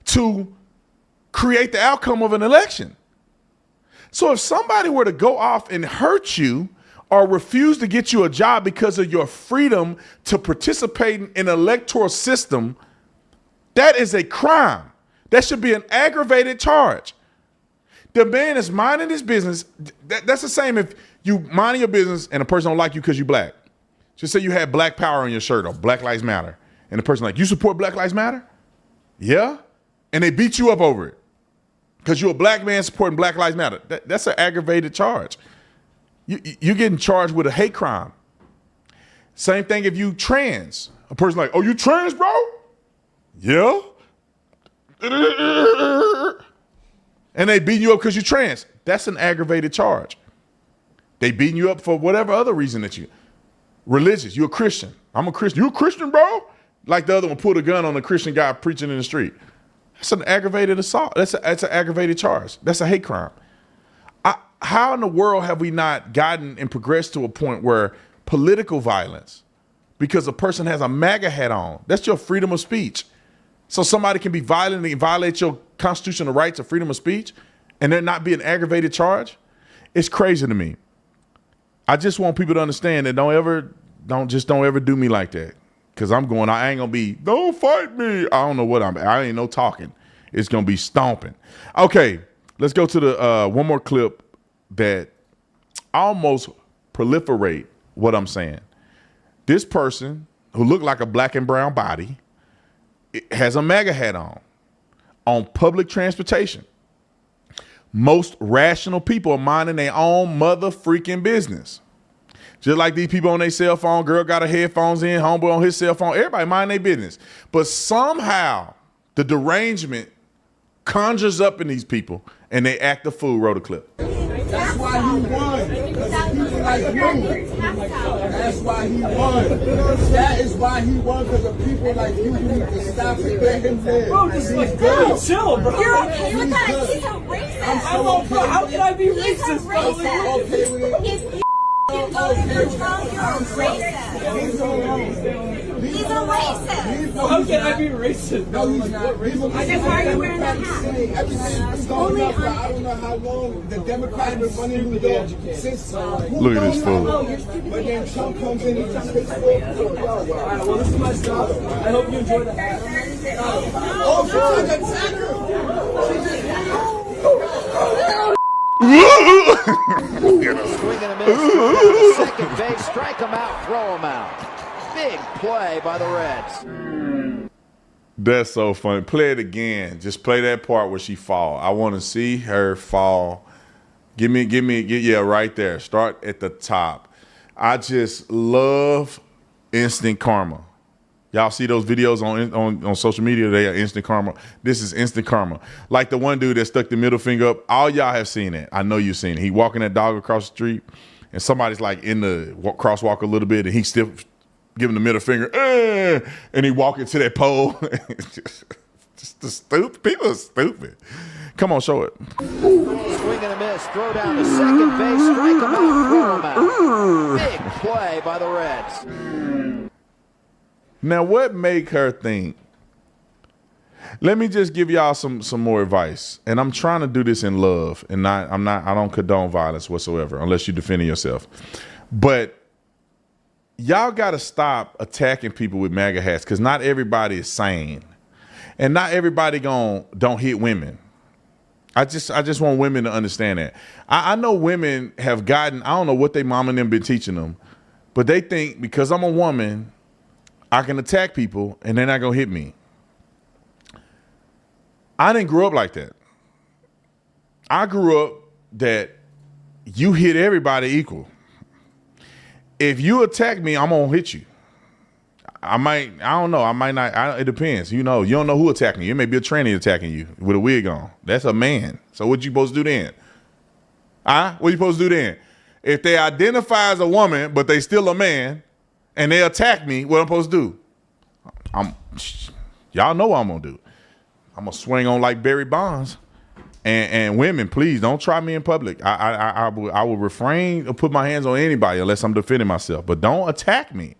to create the outcome of an election. So if somebody were to go off and hurt you or refuse to get you a job because of your freedom to participate in an electoral system, that is a crime. That should be an aggravated charge. The man is minding his business. That's the same if you minding your business and a person don't like you because you're black. Just say you had black power on your shirt or Black Lives Matter. And the person like, you support Black Lives Matter? Yeah? And they beat you up over it because you're a black man supporting Black Lives Matter. That's an aggravated charge. You're getting charged with a hate crime. Same thing if you trans. A person like, oh, you trans, bro? Yeah. And they beating you up because you're trans. That's an aggravated charge. They beating you up for whatever other reason that you. Religious. You're a Christian. I'm a Christian. You a Christian, bro? Like the other one pulled a gun on a Christian guy preaching in the street. That's an aggravated assault. That's an aggravated charge. That's a hate crime. How in the world have we not gotten and progressed to a point where political violence, because a person has a MAGA hat on, that's your freedom of speech. So somebody can be violent and violate your constitutional rights of freedom of speech and there not be an aggravated charge? It's crazy to me. I just want people to understand that don't ever do me like that. Because I ain't going to be, don't fight me. I don't know what I ain't no talking. It's going to be stomping. Okay, let's go to the one more clip that almost proliferate what I'm saying. This person who looked like a black and brown body has a MAGA hat on public transportation. Most rational people are minding their own mother freaking business. Just like these people on their cell phone, girl got her headphones in, homeboy on his cell phone, everybody mind their business. But somehow the derangement conjures up in these people and they act a fool. Roll the clip. That's why he won. Because people like you. That's why he won. That is why he won, because of people like you need to stop it. Let him live. Bro, just like, girl, chill, bro. You're okay with that? He's a racist. I'm so okay. How can I be racist, bro? He's a racist. If you know you're wrong, you're a racist. He's He's a racist. How can I be racist? No, he's not racist. I just why are you wearing that hat? Everything has gone up for I don't know how long. The Democrats been running New York since. Look at this fool. But then Trump comes in and just fits for well, this is my style. I hope you enjoy the hat. Oh, she's an attacker. Swing and a miss. Second base, strike him out, throw him out. Big play by the Reds. That's so funny. Play it again. Just play that part where she fall. I want to see her fall. Yeah, right there. Start at the top. I just love instant karma. Y'all see those videos on social media? They are instant karma. This is instant karma. Like the one dude that stuck the middle finger up. All y'all have seen it. I know you've seen it. He walking that dog across the street, and somebody's like in the crosswalk a little bit, and he still giving the middle finger, and he walking to that pole. just the stupid. People are stupid. Come on, show it. Swing and a miss, throw down to second base, strike him out, throw him out. Big play by the Reds. Now, what make her think? Let me just give y'all some more advice. And I'm trying to do this in love, and I don't condone violence whatsoever, unless you're defending yourself. But y'all got to stop attacking people with MAGA hats, because not everybody is sane, and not everybody don't hit women. I just want women to understand that. I know women have gotten, I don't know what they mom and them been teaching them, but they think because I'm a woman, I can attack people and they're not gonna hit me. I didn't grow up like that. I grew up that you hit everybody equal. If you attack me, I'm gonna hit you. I don't know. I might not. It depends. You don't know who attacking you. It may be a tranny attacking you with a wig on. That's a man. So what you supposed to do then? What you supposed to do then? If they identify as a woman, but they still a man, and they attack me, what I'm supposed to do? Y'all know what I'm gonna do. I'm gonna swing on like Barry Bonds. And women, please don't try me in public. I will refrain to put my hands on anybody unless I'm defending myself. But don't attack me.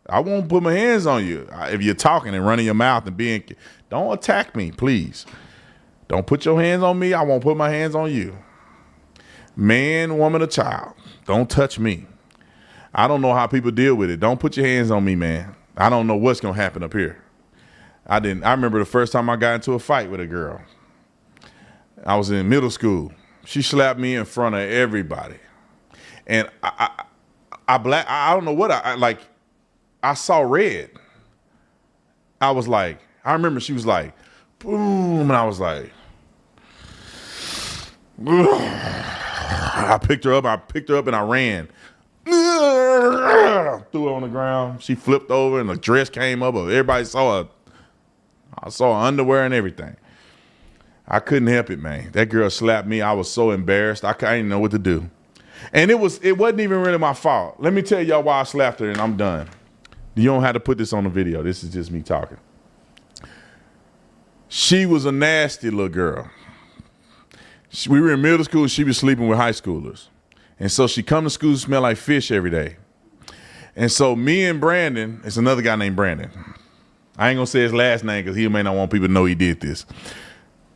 I won't put my hands on you. If you're talking and running your mouth and don't attack me, please. Don't put your hands on me. I won't put my hands on you. Man, woman, or child, don't touch me. I don't know how people deal with it. Don't put your hands on me, man. I don't know what's going to happen up here. I remember the first time I got into a fight with a girl. I was in middle school. She slapped me in front of everybody. And I don't know what I saw red. I was like, I remember she was like, boom, and I was like, I picked her up and I ran. Threw her on the ground. She flipped over and the dress came up. Everybody saw her. I saw her underwear and everything. I couldn't help it, man. That girl slapped me. I was so embarrassed. I didn't know what to do. And it wasn't even really my fault. Let me tell y'all why I slapped her and I'm done. You don't have to put this on the video. This is just me talking. She was a nasty little girl. We were in middle school. She was sleeping with high schoolers. And so she come to school smell like fish every day. And so me and Brandon, it's another guy named Brandon. I ain't going to say his last name because he may not want people to know he did this.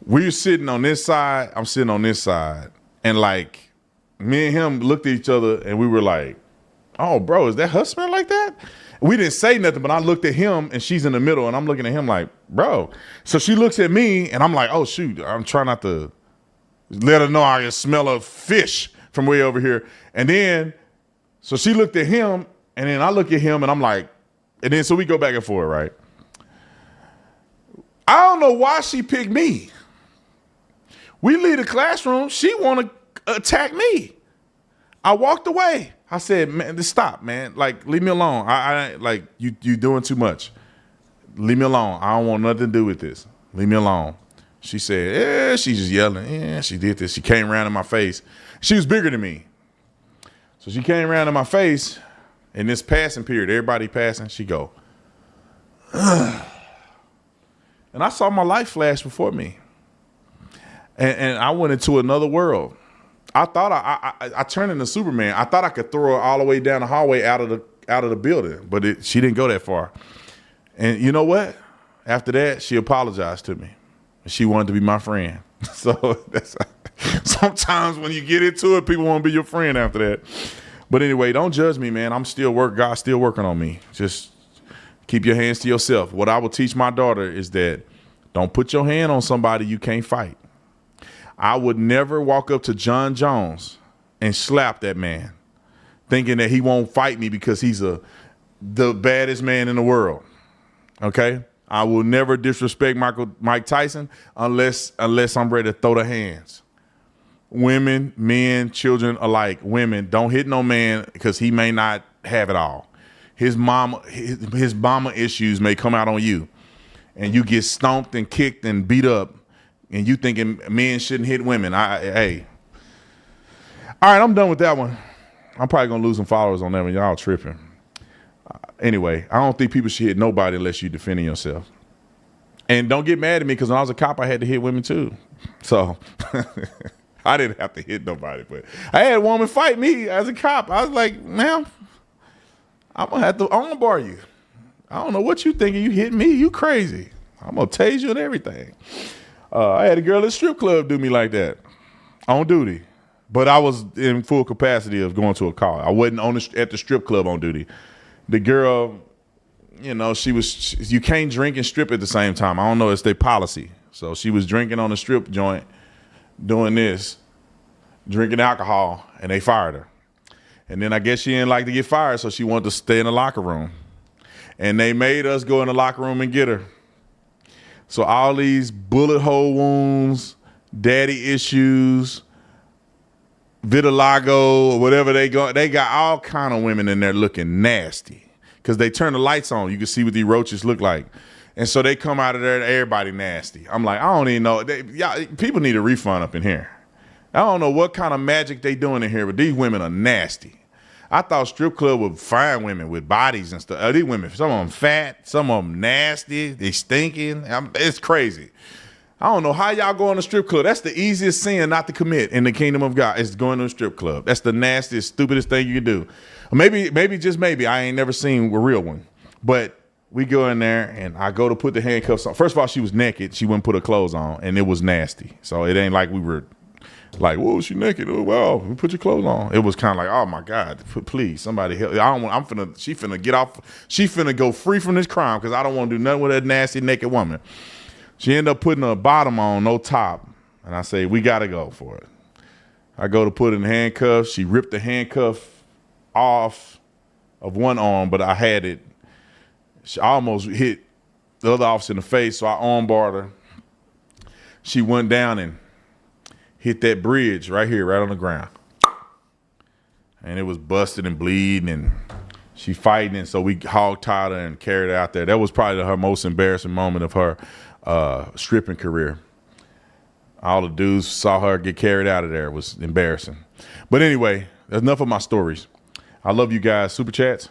We were sitting on this side. I'm sitting on this side. And like me and him looked at each other and we were like, oh, bro, is that her smell like that? We didn't say nothing, but I looked at him and she's in the middle and I'm looking at him like, bro. So she looks at me and I'm like, oh, shoot, I'm trying not to let her know I can smell a fish from way over here. And then, so she looked at him and then I look at him and I'm like, and then so we go back and forth, right? I don't know why she picked me. We leave the classroom. She want to attack me. I walked away. I said, man, just stop, man. Like, leave me alone. I like you doing too much. Leave me alone. I don't want nothing to do with this. Leave me alone. She said, yeah, she's just yelling. Yeah, she did this. She came around in my face. She was bigger than me. So she came around in my face in this passing period. Everybody passing. She go, ugh. And I saw my life flash before me. And I went into another world. I thought I turned into Superman. I thought I could throw her all the way down the hallway out of out of the building. But she didn't go that far. And you know what? After that, she apologized to me. She wanted to be my friend. So sometimes when you get into it, people want to be your friend after that. But anyway, don't judge me, man. God's still working on me. Just keep your hands to yourself. What I will teach my daughter is that don't put your hand on somebody you can't fight. I would never walk up to John Jones and slap that man thinking that he won't fight me because he's the baddest man in the world. Okay? I will never disrespect Mike Tyson unless I'm ready to throw the hands. Women, men, children alike. Women, don't hit no man because he may not have it all. His mama issues may come out on you, and you get stomped and kicked and beat up, and you thinking men shouldn't hit women. Hey. All right, I'm done with that one. I'm probably gonna lose some followers on that one. Y'all tripping. Anyway, I don't think people should hit nobody unless you're defending yourself. And don't get mad at me because when I was a cop, I had to hit women too. So I didn't have to hit nobody, but I had a woman fight me as a cop. I was like, ma'am, I'm gonna have to armbar you. I don't know what you thinking. You hit me, you crazy. I'm gonna tase you and everything. I had a girl at the strip club do me like that on duty, but I was in full capacity of going to a call. I wasn't at the strip club on duty. The girl, you know, you can't drink and strip at the same time. I don't know, it's their policy. So she was drinking on the strip joint, doing this, drinking alcohol, and they fired her. And then I guess she didn't like to get fired, so she wanted to stay in the locker room. And they made us go in the locker room and get her. So all these bullet hole wounds, daddy issues, vitiligo, or whatever they got all kind of women in there looking nasty because they turn the lights on. You can see what these roaches look like. And so they come out of there and everybody nasty. I'm like, I don't even know. People need a refund up in here. I don't know what kind of magic they doing in here, but these women are nasty. I thought strip club would find women with bodies and stuff. These women, some of them fat, some of them nasty, they stinking. It's crazy. I don't know how y'all go in a strip club. That's the easiest sin not to commit in the kingdom of God is going to a strip club. That's the nastiest, stupidest thing you can do. Maybe, just maybe, I ain't never seen a real one. But we go in there, and I go to put the handcuffs on. First of all, she was naked. She wouldn't put her clothes on, and it was nasty. So it ain't like we were like, whoa, she naked. Oh, wow, put your clothes on. It was kind of like, oh, my God, please, somebody help. She finna get off. She finna go free from this crime because I don't want to do nothing with that nasty, naked woman. She ended up putting a bottom on, no top. And I say, we got to go for it. I go to put in handcuffs. She ripped the handcuff off of one arm, but I had it. She almost hit the other officer in the face, so I armbarred her. She went down and hit that bridge right here, right on the ground. And it was busted and bleeding, and she fighting, and so we hog-tied her and carried her out there. That was probably her most embarrassing moment of her stripping career. All the dudes saw her get carried out of there. It was embarrassing. But anyway, that's enough of my stories. I love you guys. Super chats.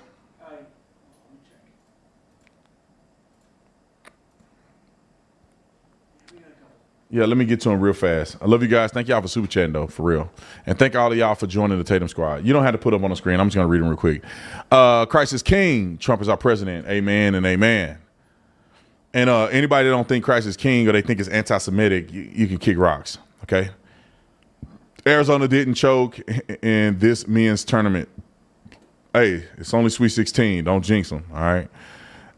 Yeah, let me get to them real fast. I love you guys. Thank y'all for super chatting, though, for real. And thank all of y'all for joining the Tatum Squad. You don't have to put them on the screen. I'm just going to read them real quick. Christ is King. Trump is our president. Amen and amen. And anybody that don't think Christ is king or they think it's anti-Semitic, you can kick rocks, okay? Arizona didn't choke in this men's tournament. Hey, it's only Sweet 16. Don't jinx them, all right?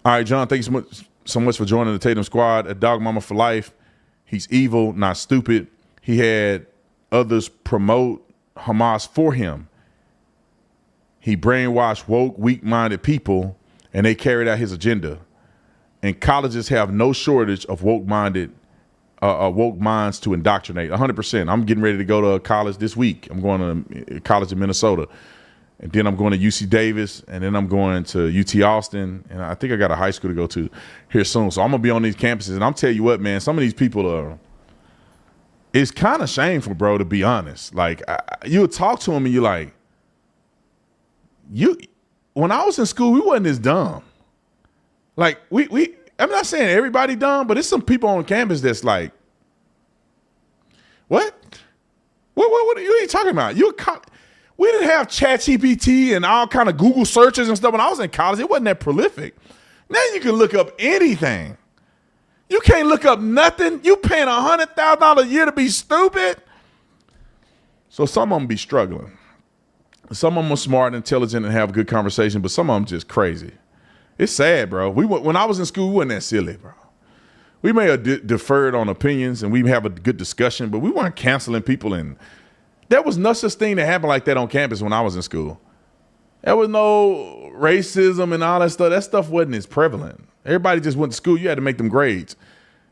All right, John, thank you so much for joining the Tatum Squad. A dog mama for life. He's evil, not stupid. He had others promote Hamas for him. He brainwashed woke, weak-minded people, and they carried out his agenda. And colleges have no shortage of woke minds to indoctrinate. 100%. I'm getting ready to go to college this week. I'm going to college in Minnesota. And then I'm going to UC Davis. And then I'm going to UT Austin. And I think I got a high school to go to here soon. So I'm going to be on these campuses. And I'm telling you what, man, some of these people it's kind of shameful, bro, to be honest. Like, you would talk to them and you're like, when I was in school, we wasn't this dumb. Like, I'm not saying everybody dumb, but it's some people on campus that's like, what? What are you talking about? We didn't have ChatGPT and all kind of Google searches and stuff. When I was in college, it wasn't that prolific. Now you can look up anything. You can't look up nothing. You paying $100,000 a year to be stupid. So some of them be struggling. Some of them are smart and intelligent and have a good conversation, but some of them just crazy. It's sad, bro. When I was in school, we wasn't that silly, bro. We may have deferred on opinions and we have a good discussion, but we weren't canceling people. And there was no such thing that happened like that on campus when I was in school. There was no racism and all that stuff. That stuff wasn't as prevalent. Everybody just went to school. You had to make them grades.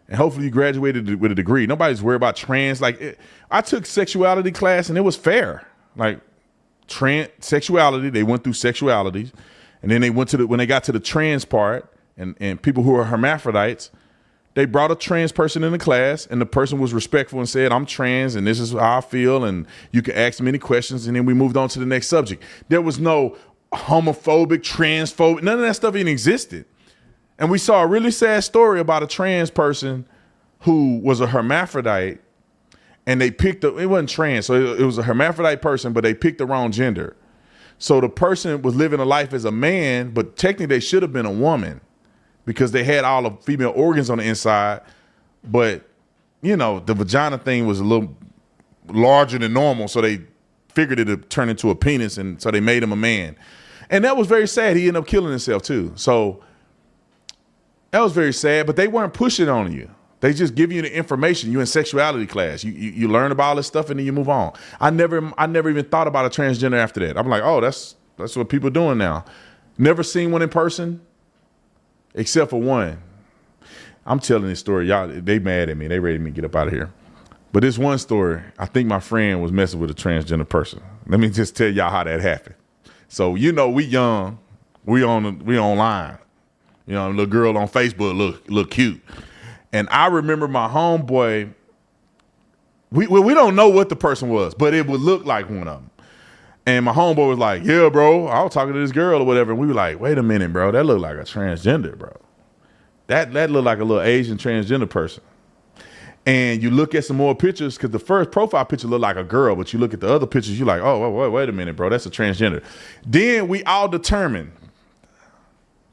And hopefully you graduated with a degree. Nobody's worried about trans. I took sexuality class and it was fair. Like sexuality, they went through sexualities. And then they went to when they got to the trans part and people who are hermaphrodites, they brought a trans person in the class and the person was respectful and said, I'm trans and this is how I feel. And you can ask me any questions. And then we moved on to the next subject. There was no homophobic, transphobic, none of that stuff even existed. And we saw a really sad story about a trans person who was a hermaphrodite and they picked it wasn't trans. So it was a hermaphrodite person, but they picked the wrong gender. So the person was living a life as a man, but technically they should have been a woman because they had all the female organs on the inside. But, you know, the vagina thing was a little larger than normal. So they figured it would turn into a penis. And so they made him a man. And that was very sad. He ended up killing himself too. So that was very sad, but they weren't pushing on you. They just give you the information. You in sexuality class. You learn about all this stuff and then you move on. I never even thought about a transgender after that. I'm like, oh, that's what people are doing now. Never seen one in person, except for one. I'm telling this story. Y'all, they mad at me. They ready me to get up out of here. But this one story, I think my friend was messing with a transgender person. Let me just tell y'all how that happened. So, you know, we young, we online. You know, little girl on Facebook look cute. And I remember my homeboy, we don't know what the person was, but it would look like one of them. And my homeboy was like, yeah, bro, I was talking to this girl or whatever. And we were like, wait a minute, bro, that looked like a transgender, bro. That looked like a little Asian transgender person. And you look at some more pictures, because the first profile picture looked like a girl, but you look at the other pictures, you're like, oh, wait a minute, bro, that's a transgender. Then we all determined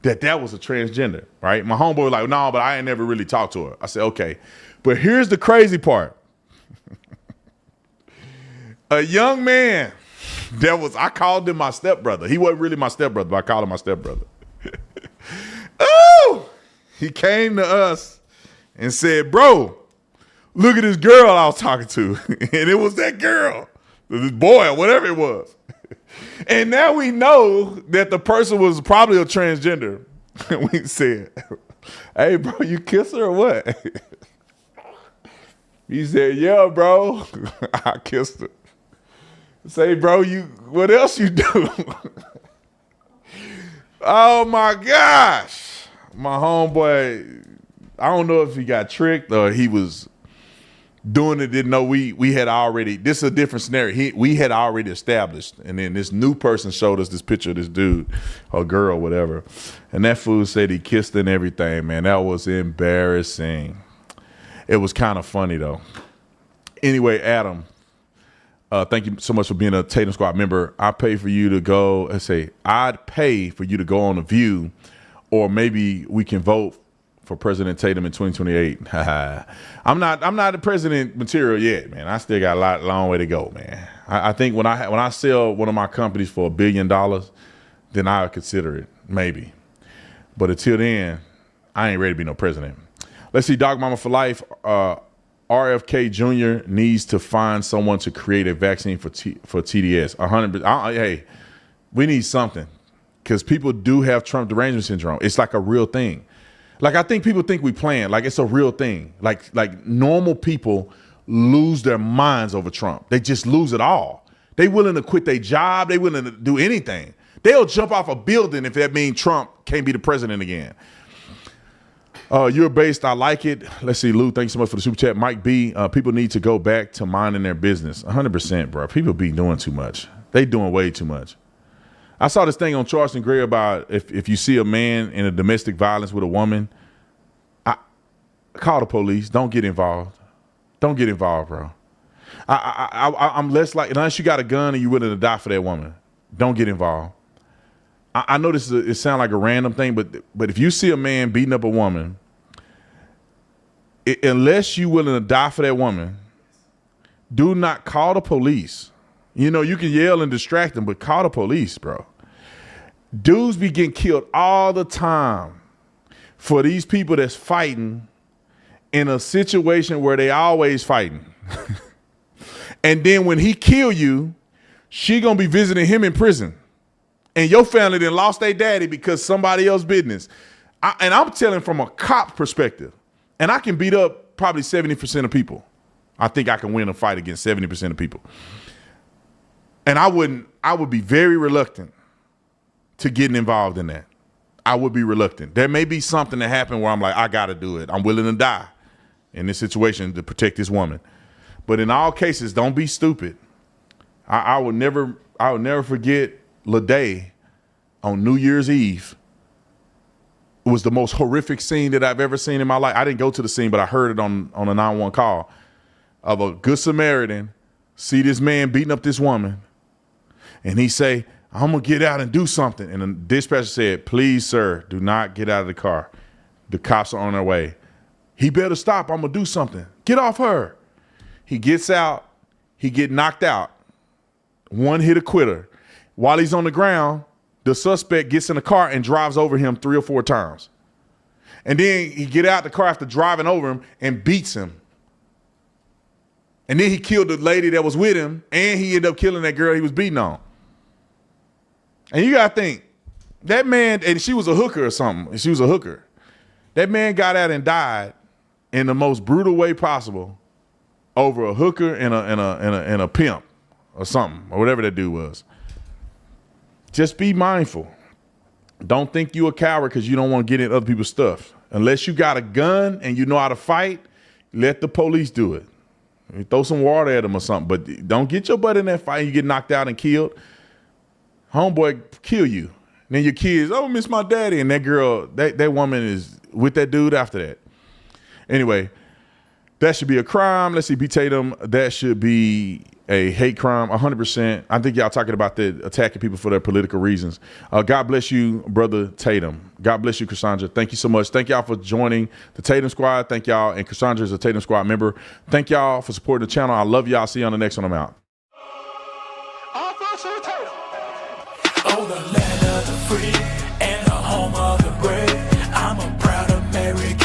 that was a transgender, right? My homeboy was like, no, but I ain't never really talked to her. I said, okay. But here's the crazy part. A young man I called him my stepbrother. He wasn't really my stepbrother, but I called him my stepbrother. Oh! He came to us and said, bro, look at this girl I was talking to. And it was that girl, this boy, or whatever it was. And now we know that the person was probably a transgender. We said, hey, bro, you kiss her or what? He said, yeah, bro, I kissed her. Say, bro, what else you do? Oh, my gosh. My homeboy, I don't know if he got tricked or he was doing it, didn't know we had already, this is a different scenario. We had already established, and then this new person showed us this picture of this dude or girl, whatever. And that fool said he kissed her and everything, man. That was embarrassing. It was kind of funny, though. Anyway, Adam, thank you so much for being a Tatum Squad member. I'd pay for you to go, I'd pay for you to go on The View, or maybe we can vote for President Tatum in 2028. I'm not the president material yet, man. I still got a long way to go, man. I think when I sell one of my companies for $1 billion, then I'll consider it, maybe. But until then, I ain't ready to be no president. Let's see, Dog Mama for Life. RFK Jr. needs to find someone to create a vaccine for TDS. 100%. Hey, we need something, because people do have Trump derangement syndrome. It's like a real thing. Like, I think people think we playing. Like, it's a real thing. Like normal people lose their minds over Trump. They just lose it all. They willing to quit their job. They willing to do anything. They'll jump off a building if that means Trump can't be the president again. You're based. I like it. Let's see, Lou, thanks so much for the super chat. Mike B, people need to go back to minding their business. 100%, bro. People be doing too much. They doing way too much. I saw this thing on Charleston Gray about if you see a man in a domestic violence with a woman, call the police. Don't get involved. Don't get involved, bro. I'm less like, unless you got a gun and you're willing to die for that woman, don't get involved. I know it sounds like a random thing, but if you see a man beating up a woman, unless you're willing to die for that woman, do not call the police. You know, you can yell and distract them, but call the police, bro. Dudes be getting killed all the time for these people that's fighting in a situation where they always fighting. And then when he kill you, she gonna be visiting him in prison. And your family then lost their daddy because somebody else's business. And I'm telling from a cop perspective, and I can beat up probably 70% of people. I think I can win a fight against 70% of people. And I would be very reluctant to getting involved in that. I would be reluctant. There may be something that happened where I'm like, I gotta do it. I'm willing to die in this situation to protect this woman. But in all cases, don't be stupid. I will never forget Ladae on New Year's Eve. It was the most horrific scene that I've ever seen in my life. I didn't go to the scene, but I heard it on a 911 call of a good Samaritan see this man beating up this woman. And he say, I'm going to get out and do something. And the dispatcher said, please, sir, do not get out of the car. The cops are on their way. He better stop. I'm going to do something. Get off her. He gets out. He get knocked out. One hit a quitter. While he's on the ground, the suspect gets in the car and drives over him 3 or 4 times. And then he get out the car after driving over him and beats him. And then he killed the lady that was with him, and he ended up killing that girl he was beating on. And you got to think, that man, and she was a hooker or something. She was a hooker. That man got out and died in the most brutal way possible over a hooker and a pimp or something, or whatever that dude was. Just be mindful. Don't think you a coward because you don't want to get in other people's stuff. Unless you got a gun and you know how to fight, let the police do it. You throw some water at them or something, but don't get your butt in that fight and you get knocked out and killed. Homeboy kill you. And then your kids, oh, miss my daddy. And that girl, that woman is with that dude after that. Anyway, that should be a crime. Let's see, B. Tatum, that should be a hate crime, 100%. I think y'all talking about the attacking people for their political reasons. God bless you, Brother Tatum. God bless you, Cassandra. Thank you so much. Thank y'all for joining the Tatum Squad. Thank y'all. And Cassandra is a Tatum Squad member. Thank y'all for supporting the channel. I love y'all. See you on the next one. I'm out. Oh, the land of the free and the home of the brave. I'm a proud American.